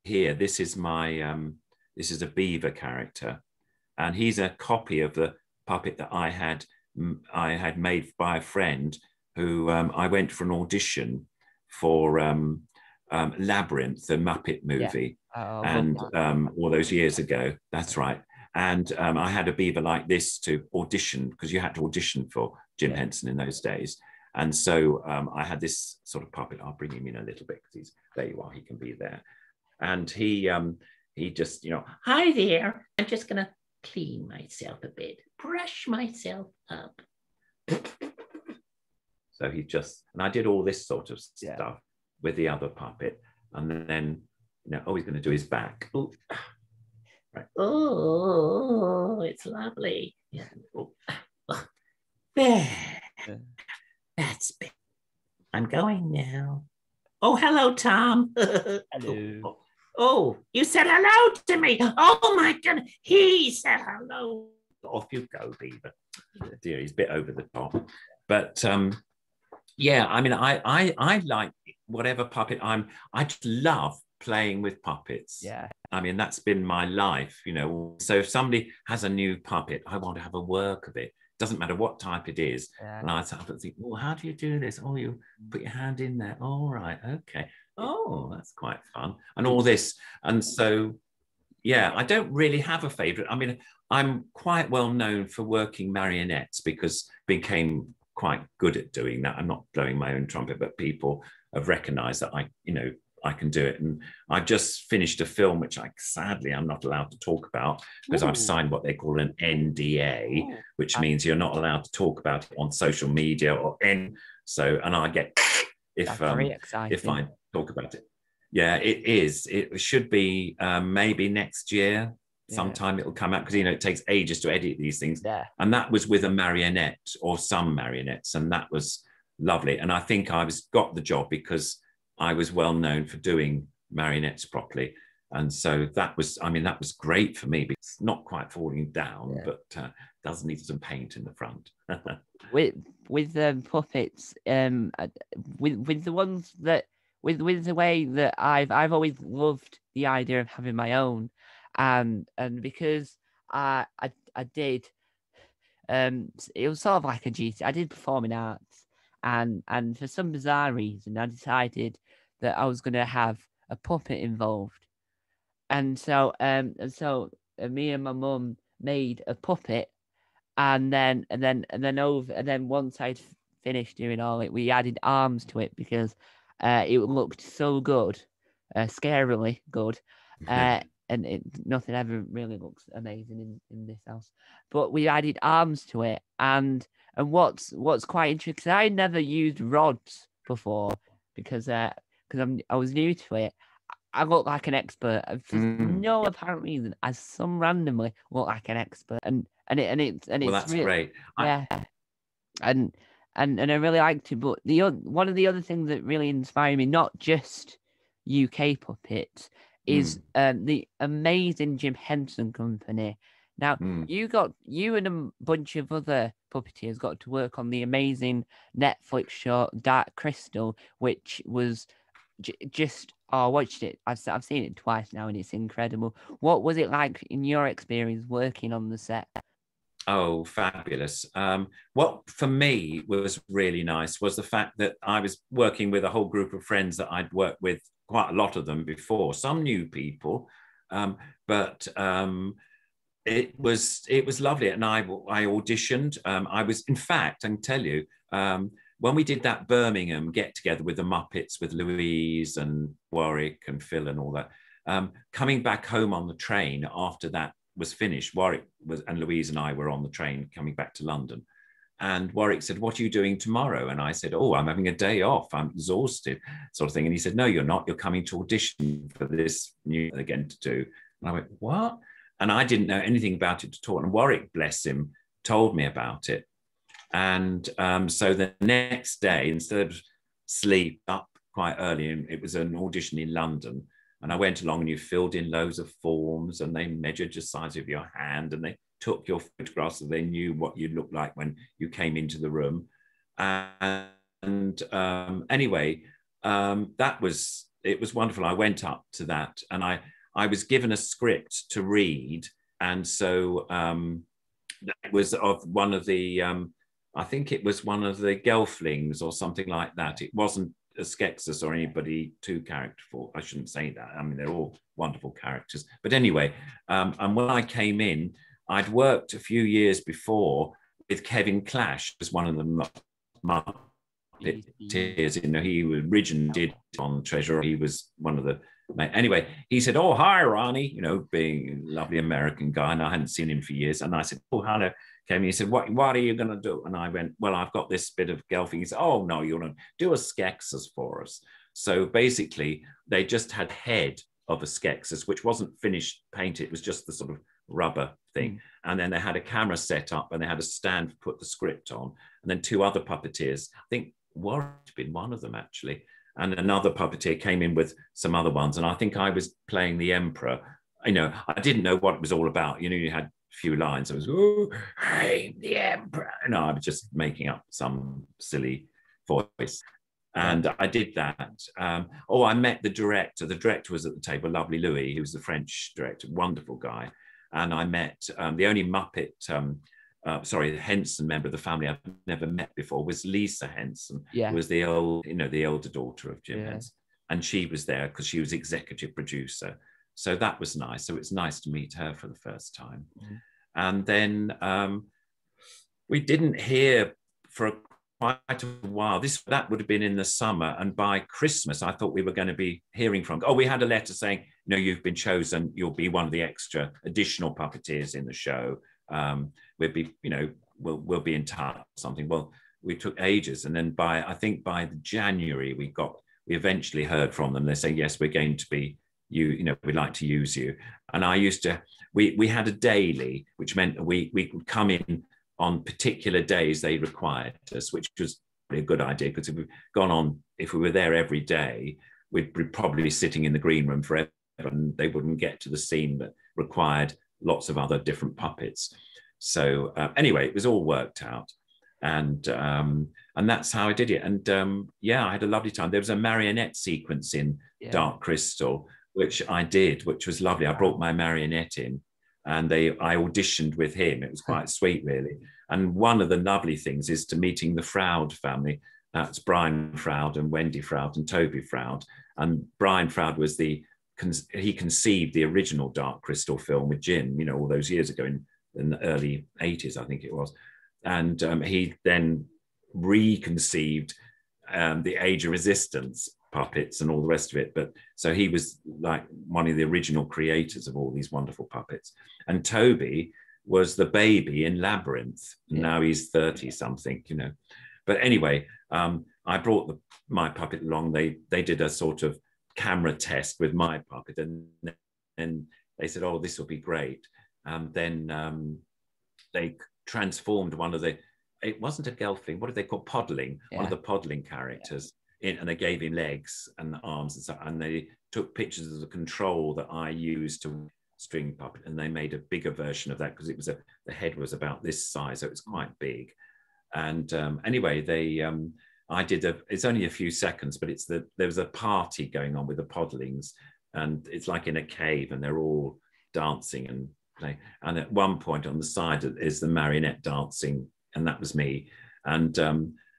here, this is a beaver character, and he's a copy of the puppet that I had made by a friend who I went for an audition for Labyrinth, the Muppet movie. And all those years ago, that's right. And I had a beaver like this to audition, because you had to audition for Jim Henson in those days. And so I had this sort of puppet. I'll bring him in a little bit because there you are, he can be there. And he he just, hi there, I'm just going to clean myself a bit, brush myself up. So he just, and I did all this sort of stuff with the other puppet. And then, he's going to do his back. Ooh. Right. Oh, it's lovely. Yeah. Oh. There. That's big. I'm going now. Oh, hello, Tom. Hello. Oh, you said hello to me. Oh, my goodness. He said hello. Off you go, Beaver. Dear, he's a bit over the top. But yeah, I mean, I like whatever puppet I just love playing with puppets. Yeah. I mean, that's been my life, So if somebody has a new puppet, I want to have a work of it. Doesn't matter what type it is. Yeah. And I start to think, well, how do you do this? Oh, you put your hand in there. All right. Okay. Oh, that's quite fun. And all this. And so, yeah, I don't really have a favorite. I mean, I'm quite well known for working marionettes because I became quite good at doing that. I'm not blowing my own trumpet, but people have recognized that I can do it. And I've just finished a film, which sadly I'm not allowed to talk about because I've signed what they call an NDA, which means you're not allowed to talk about it on social media and I get if I talk about it. Yeah, it is. It should be maybe next year. Sometime it'll come out because it takes ages to edit these things. Yeah. And that was with a marionette or some marionettes, and that was lovely. And I think I got the job because I was well known for doing marionettes properly. And so that was great for me. It's not quite falling down, but does need some paint in the front. with puppets, with the ones that with the way that I've always loved the idea of having my own, and because I did, it was sort of like a GC. I did performing arts, and for some bizarre reason, I decided that I was going to have a puppet involved, and so me and my mum made a puppet, and then once I'd finished doing all it, we added arms to it because it looked so good, scarily good, and nothing ever really looks amazing in this house. But we added arms to it, and what's quite interesting, because I never used rods before because I was new to it. I look like an expert for no apparent reason. I some randomly look like an expert, and it's that's really, great. Yeah, and I really liked it. But one of the other things that really inspired me, not just UK puppets, is the amazing Jim Henson company. Now, you and a bunch of other puppeteers got to work on the amazing Netflix show Dark Crystal, which was just I watched it. I've seen it twice now, and it's incredible. What was it like in your experience working on the set? Oh, fabulous. What for me was really nice was the fact that I was working with a whole group of friends that I'd worked with, quite a lot of them before, some new people, but it was lovely. And I auditioned. I was, in fact, I can tell you, when we did that Birmingham get together with the Muppets, with Louise and Warwick and Phil and all that, coming back home on the train after that was finished, and Louise and I were on the train coming back to London. And Warwick said, "What are you doing tomorrow?" And I said, "Oh, I'm having a day off. I'm exhausted," sort of thing. And he said, "No, you're not. You're coming to audition for this new again to do." And I went, "What?" And I didn't know anything about it at all. And Warwick, bless him, told me about it. And so the next day, instead of sleep, up quite early, and it was an audition in London. And I went along, and you filled in loads of forms, and they measured the size of your hand, and they took your photographs, so they knew what you looked like when you came into the room. And anyway, it was wonderful. I went up to that, and I was given a script to read, and so it was of one of the I think it was one of the Gelflings or something like that. It wasn't a Skeksis or anybody too characterful. I shouldn't say that. I mean, they're all wonderful characters. But anyway, and when I came in, I'd worked a few years before with Kevin Clash as one of the Muppeteers. He originally did on Treasure. He was one of the Anyway, he said, "Oh, hi, Ronnie," being a lovely American guy, and I hadn't seen him for years. And I said, "Oh, hello." He said, what are you going to do? And I went, "Well, I've got this bit of gelfing." He said, "Oh, no, you're going to do a skeksis for us." So basically, they just had head of a skeksis, which wasn't finished painted. It was just the sort of rubber thing. And then they had a camera set up, and they had a stand to put the script on. And then 2 other puppeteers, I think Warhorse had been one of them, actually. And another puppeteer came in with some other ones. And I think I was playing the Emperor. I didn't know what it was all about. You had a few lines. I was, "Oh, hey, the Emperor." I was just making up some silly voice. And I did that. I met the director. The director was at the table, lovely Louis, who was the French director, wonderful guy. And I met the only Muppet, the Henson member of the family I've never met before was Lisa Henson, who was the elder daughter of Jim Henson. And she was there because she was executive producer. So that was nice. So it's nice to meet her for the first time. And then we didn't hear for quite a while. That would have been in the summer. And by Christmas, I thought we were going to be hearing from. We had a letter saying, "You've been chosen. You'll be one of the extra additional puppeteers in the show. We'll be in touch or something." Well, we took ages. And then by January, we eventually heard from them. They say, "Yes, we're going to be we'd like to use you." And we had a daily, which meant we could come in on particular days they required us, which was a good idea, because if we were there every day, we'd be probably sitting in the green room forever, and they wouldn't get to the scene that required lots of other different puppets. So anyway, it was all worked out. And that's how I did it. And I had a lovely time. There was a marionette sequence in Dark Crystal, which I did, which was lovely. I brought my marionette in, and I auditioned with him. It was quite sweet, really. And one of the lovely things is to meeting the Froud family. That's Brian Froud and Wendy Froud and Toby Froud. And Brian Froud was he conceived the original Dark Crystal film with Jim, all those years ago in the early 80s, I think it was. And he then reconceived the Age of Resistance puppets and all the rest of it. But so he was like one of the original creators of all these wonderful puppets. And Toby was the baby in Labyrinth. And now he's 30 something, But anyway, I brought my puppet along. They did a sort of camera test with my puppet, and they said, "Oh, this will be great." And then they transformed it wasn't a Gelfling, what did they call Podling? One of the Podling characters. And they gave him legs and arms and stuff, and they took pictures of the control that I used to string puppet, and they made a bigger version of that, because the head was about this size, so it was quite big. And anyway, I did it's only a few seconds, but there was a party going on with the Podlings, and it's like in a cave, and they're all dancing and playing. And at one point on the side is the marionette dancing, and that was me. And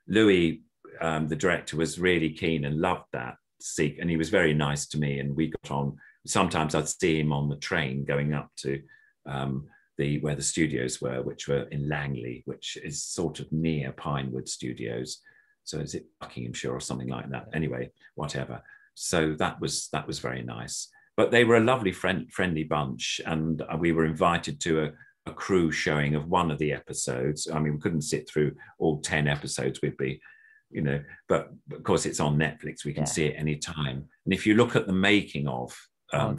Louis, the director, was really keen and loved that and he was very nice to me, and we got on. Sometimes I'd see him on the train going up to where the studios were, which were in Langley, which is sort of near Pinewood Studios. So is it Buckinghamshire or something like that? Anyway, whatever. So that was very nice. But they were a lovely friendly bunch, and we were invited to a crew showing of one of the episodes. I mean, we couldn't sit through all 10 episodes. We'd be, but of course it's on Netflix. We can see it any time. And if you look at the making of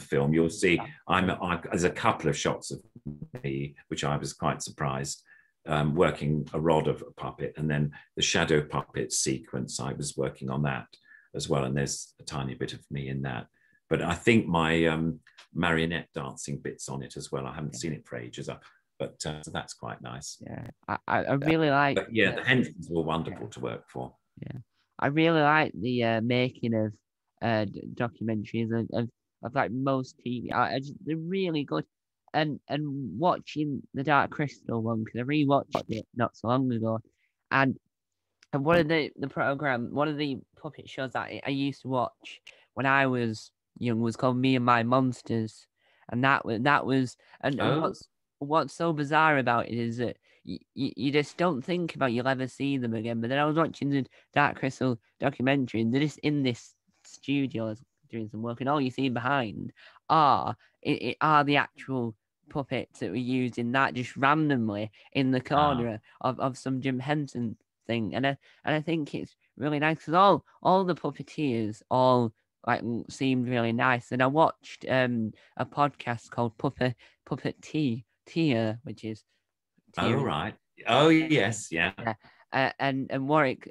film, you'll see there's a couple of shots of me, which I was quite surprised, working a rod of a puppet, and then the shadow puppet sequence, I was working on that as well. And there's a tiny bit of me in that. But I think my marionette dancing bits on it as well. I haven't seen it for ages, but so that's quite nice. Yeah, I really like. But the Hensons were wonderful to work for. Yeah, I really like the making of documentaries of like most TV. They're really good. And watching the Dark Crystal one, because I rewatched it not so long ago, and one of the puppet shows that I used to watch when I was young was called Me and My Monsters, and that was what's so bizarre about it is that you just don't think about you'll ever see them again. But then I was watching the Dark Crystal documentary, and they're just in this studio doing some work, and all you see behind are are the actual puppets that were used in that, just randomly in the corner of some Jim Henson thing. And I think it's really nice because all the puppeteers all like seemed really nice. And I watched a podcast called Puppeteer, which is Oh right. Oh yes, yeah. And Warwick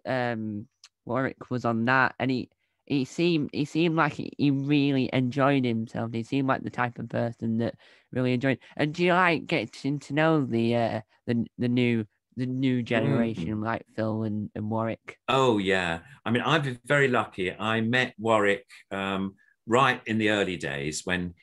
was on that, and he seemed like he really enjoyed himself. He seemed like the type of person that really enjoyed. And do you like getting to know the new generation, like Phil and Warwick? Oh yeah. I mean, I've been very lucky. I met Warwick right in the early days when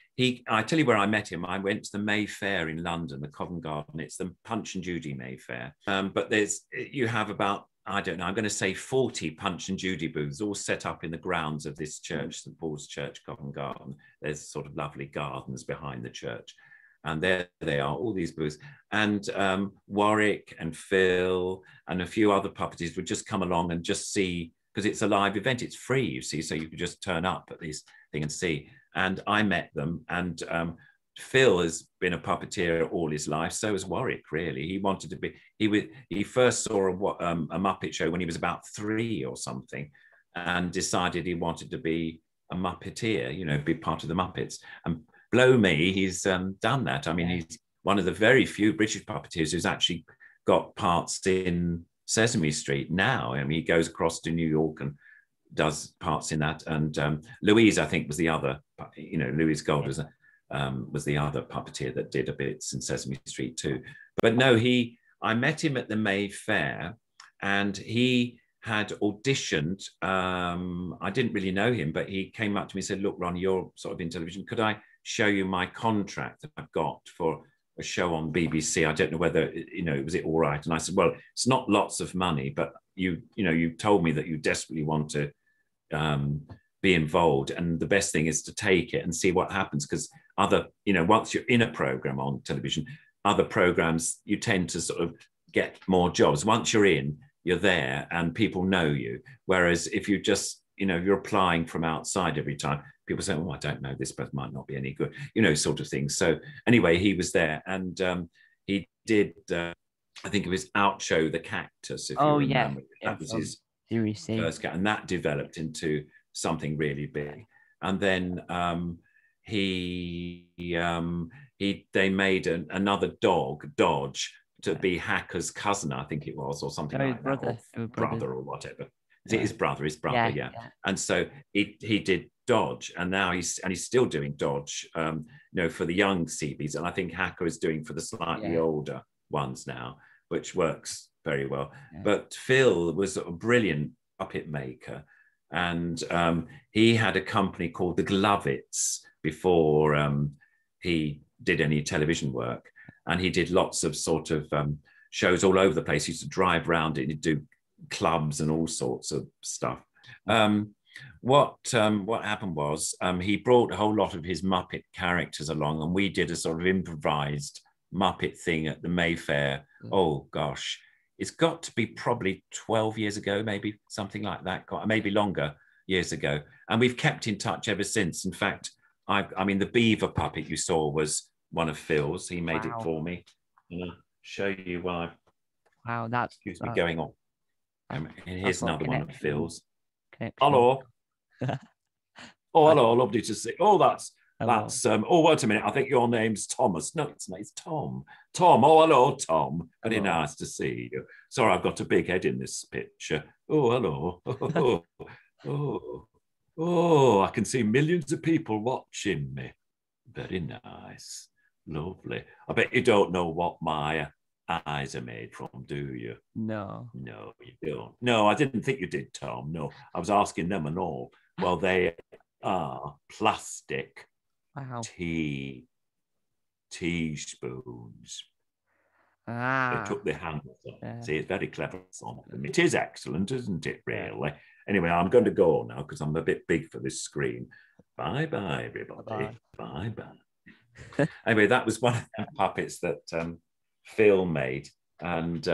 I tell you where I met him. I went to the Mayfair in London, the Covent Garden. It's the Punch and Judy Mayfair. But you have about, I don't know, I'm going to say 40 Punch and Judy booths all set up in the grounds of this church, St. Paul's Church, Covent Garden. There's sort of lovely gardens behind the church. And there they are, all these booths. And Warwick and Phil and a few other puppeteers would just come along and just see, because it's a live event, it's free, you see, so you could just turn up at this thing and see. And I met them, and Phil has been a puppeteer all his life, so has Warwick, really. He wanted to be, he first saw a Muppet show when he was about 3 or something, and decided he wanted to be a Muppeteer, you know, be part of the Muppets. And blow me, he's done that. I mean, he's one of the very few British puppeteers who's actually got parts in Sesame Street now. I mean, he goes across to New York and does parts in that. And Louise, I think, was the other, you know, Louise Gold was the other puppeteer that did a bit in Sesame Street too. But no, I met him at the Mayfair, and he had auditioned. I didn't really know him, but he came up to me and said, look, Ronnie, you're sort of in television. Could I show you my contract that I've got for a show on BBC? I don't know whether, you know, was it all right? And I said, well, it's not lots of money, but you told me that you desperately want to be involved, and the best thing is to take it and see what happens, because once you're in a program on television, other programs, you tend to sort of get more jobs. Once you're in, you're there and people know you. Whereas if you just, you're applying from outside every time, people say, oh, I don't know, this person might not be any good, sort of thing. So anyway, he was there, and he did, I think it was Outshow the Cactus, if you remember. Yeah. That was his Series first cat, and that developed into something really big. And then they made another dog, Dodge, to be Hacker's cousin, I think it was, or something like that, or brother or whatever. Is it his brother? His brother, yeah. And so he did Dodge, and now he's still doing Dodge, for the young CBs, and I think Hacker is doing for the slightly older ones now, which works very well. Yeah. But Phil was a brilliant puppet maker, and he had a company called the Glovets before he did any television work, and he did lots of sort of shows all over the place. He used to drive around it, he'd do clubs and all sorts of stuff. What happened was he brought a whole lot of his Muppet characters along, and we did a sort of improvised Muppet thing at the Mayfair. Oh gosh, it's got to be probably 12 years ago, maybe something like that, maybe longer years ago. And we've kept in touch ever since. In fact, I mean, the beaver puppet you saw was one of Phil's. He made it for me. I'll show you why. Wow, that's... Excuse me, going on. And here's another one of Phil's. Hello. Oh, hello, lovely to see. Oh, that's oh, wait a minute, I think your name's Thomas. No, it's not, it's Tom. Tom, oh, hello, Tom. Very nice to see you. Sorry, I've got a big head in this picture. Oh, hello. Oh, I can see millions of people watching me. Very nice. Lovely. I bet you don't know what my eyes are made from, do you? No. No, you don't. No, I didn't think you did, Tom. No, I was asking them and all. Well, they are plastic teaspoons. They took the handles off. See, it's very clever on them. It is excellent, isn't it, really? Anyway, I'm going to go now because I'm a bit big for this screen. Bye-bye, everybody. Bye-bye. Anyway, that was one of the puppets that Phil made. And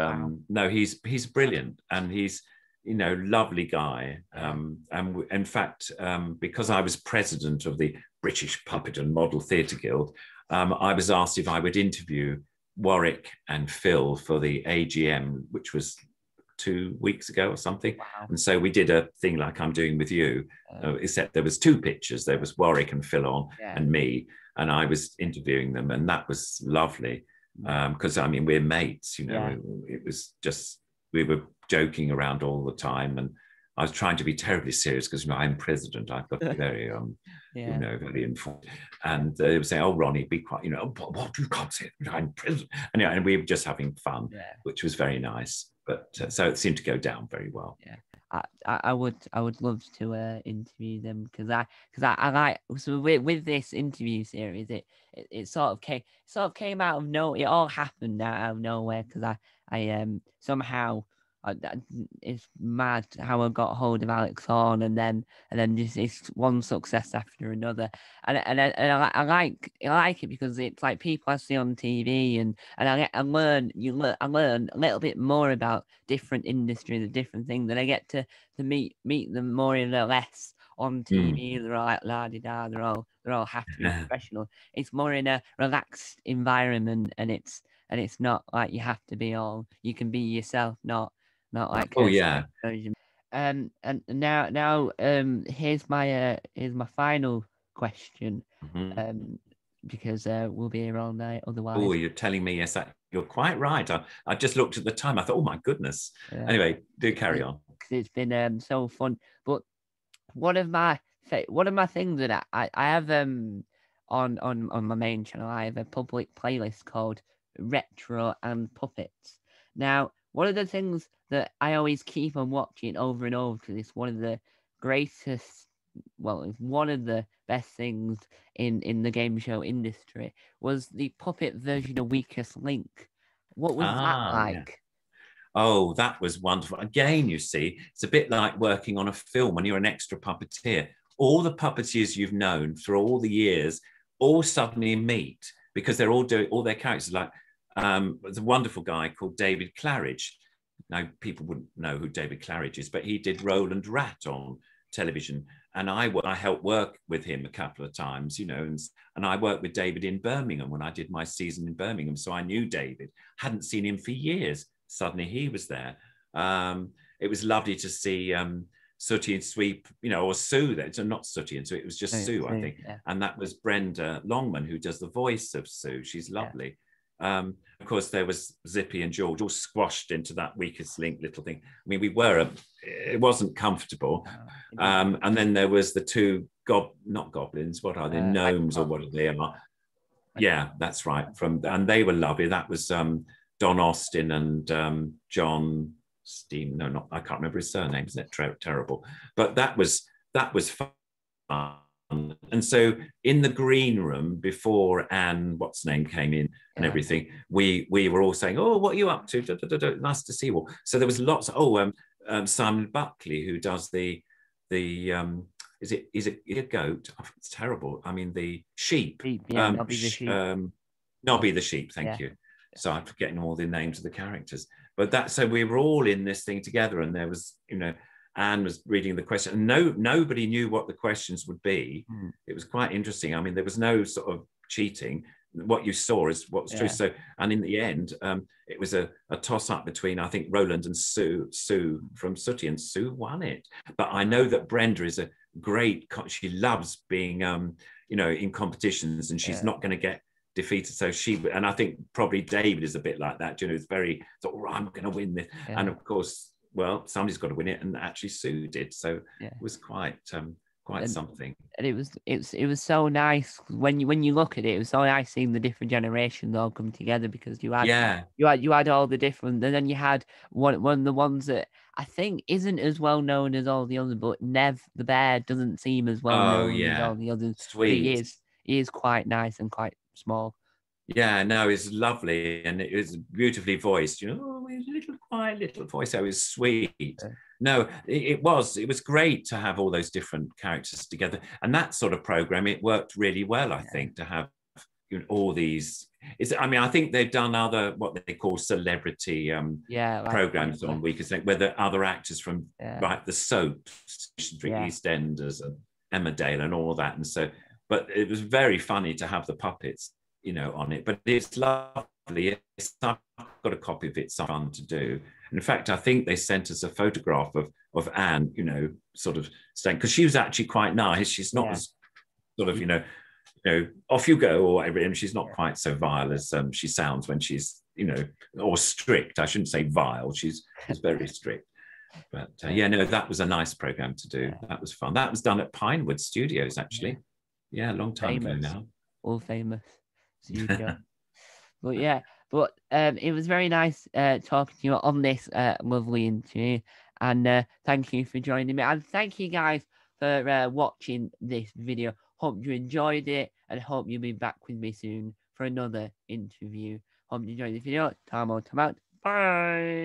no, he's brilliant. And he's, lovely guy. In fact, because I was president of the British Puppet and Model Theatre Guild, I was asked if I would interview Warwick and Phil for the AGM, which was 2 weeks ago or something. Wow. And so we did a thing like I'm doing with you, except there was 2 pictures. There was Warwick and Phil on, and me, and I was interviewing them, and that was lovely. Because I mean, we're mates, It was just, we were joking around all the time, and I was trying to be terribly serious because I'm president. I've got to be very, very informed. And they were saying, "Oh, Ronnie, be quiet. What you can't say. I'm president." And we were just having fun, which was very nice. But so it seemed to go down very well. Yeah. I would love to interview them because I like, so with this interview series, it sort of came out of nowhere. It all happened out of nowhere because I somehow, it's mad how I got hold of Alex Horn, and then just it's one success after another, and I like it because it's like people I see on TV, and I learn a little bit more about different industries and different things, and I get to meet them more or less on TV. They're all like la di da, they're all happy and professional. It's more in a relaxed environment, and it's not like you have to be all, you can be yourself, not like and now here's my final question, because we'll be here all night otherwise. Oh, you're telling me? Yes, you're quite right. I just looked at the time. I thought, oh my goodness. Anyway, do carry on. It's been so fun. But one of my things that I have on my main channel, I have a public playlist called Retro and Puppets. Now, one of the things that I always keep on watching over and over, because it's one of the greatest, well, it's one of the best things in the game show industry, was the puppet version of Weakest Link. What was that like? Yeah. Oh, that was wonderful. Again, you see, it's a bit like working on a film when you're an extra puppeteer. All the puppeteers you've known for all the years all suddenly meet because they're all doing all their characters. Like there's a wonderful guy called David Claridge. Now, people wouldn't know who David Claridge is, but he did Roland Rat on television. And I helped work with him a couple of times, and I worked with David in Birmingham when I did my season in Birmingham. So I knew David, hadn't seen him for years. Suddenly he was there. It was lovely to see Sooty and Sweep, or Sue there. So not Sooty and Sweep, it was just Sue, I think. Yeah. And that was Brenda Longman, who does the voice of Sue. She's lovely. Yeah. Of course, there was Zippy and George all squashed into that Weakest Link little thing. I mean, it wasn't comfortable. And then there was the 2 not goblins, what are they? Gnomes or what are they? Yeah, that's right. And they were lovely. That was Don Austin and John Steen. No, not, I can't remember his surname. Isn't it terrible? But that was fun. And so in the green room before Anne, what's name, came in and everything, we were all saying, "Oh, what are you up to? Da, da, da, da. Nice to see you all." So there was lots. Simon Buckley, who does the is it a goat? Oh, it's terrible. I mean the sheep. Nobby the sheep. Nobby the sheep. Thank you. So I'm forgetting all the names of the characters. But so we were all in this thing together, and there was, Anne was reading the question, and nobody knew what the questions would be. It was quite interesting. I mean, there was no sort of cheating. What you saw is what's true. So, and in the end, it was a toss-up between, I think, Roland and Sue from Sooty, and Sue won it. But I know that Brenda is a great, she loves being, in competitions, and she's not going to get defeated. So and I think probably David is a bit like that. It's very sort of, I'm going to win this. Yeah. And of course, well, somebody's got to win it, and actually Sue did. So it was quite something. And it was so nice when you look at it. It was so nice seeing the different generations all come together, because you had all the different, and then you had one of the ones that I think isn't as well known as all the others, but Nev the bear doesn't seem as well known as all the others. Sweet. He is quite nice and quite small. Yeah, no, it's lovely, and it was beautifully voiced. His little quiet little voice. So it was sweet. Yeah. No, it was great to have all those different characters together, and that sort of program, it worked really well. I think, to have all these. I mean, I think they've done other what they call celebrity like programs on We Could Sing, where the other actors from the soaps, EastEnders and Emmerdale and all that. And so, but it was very funny to have the puppets, you know, on it. But it's lovely. I've got a copy of it. It's fun to do. And in fact, I think they sent us a photograph of Anne, you know, sort of saying, because she was actually quite nice. She's not as sort of, you know, off you go or whatever. And she's not quite so vile as she sounds when she's, you know, or strict. I shouldn't say vile. She's very strict. But yeah, no, that was a nice program to do. That was fun. That was done at Pinewood Studios, actually. Yeah, a long time ago now. All famous studio. But yeah, it was very nice talking to you on this lovely interview. And thank you for joining me. And thank you guys for watching this video. Hope you enjoyed it and hope you'll be back with me soon for another interview. Hope you enjoyed the video. Time out. Bye.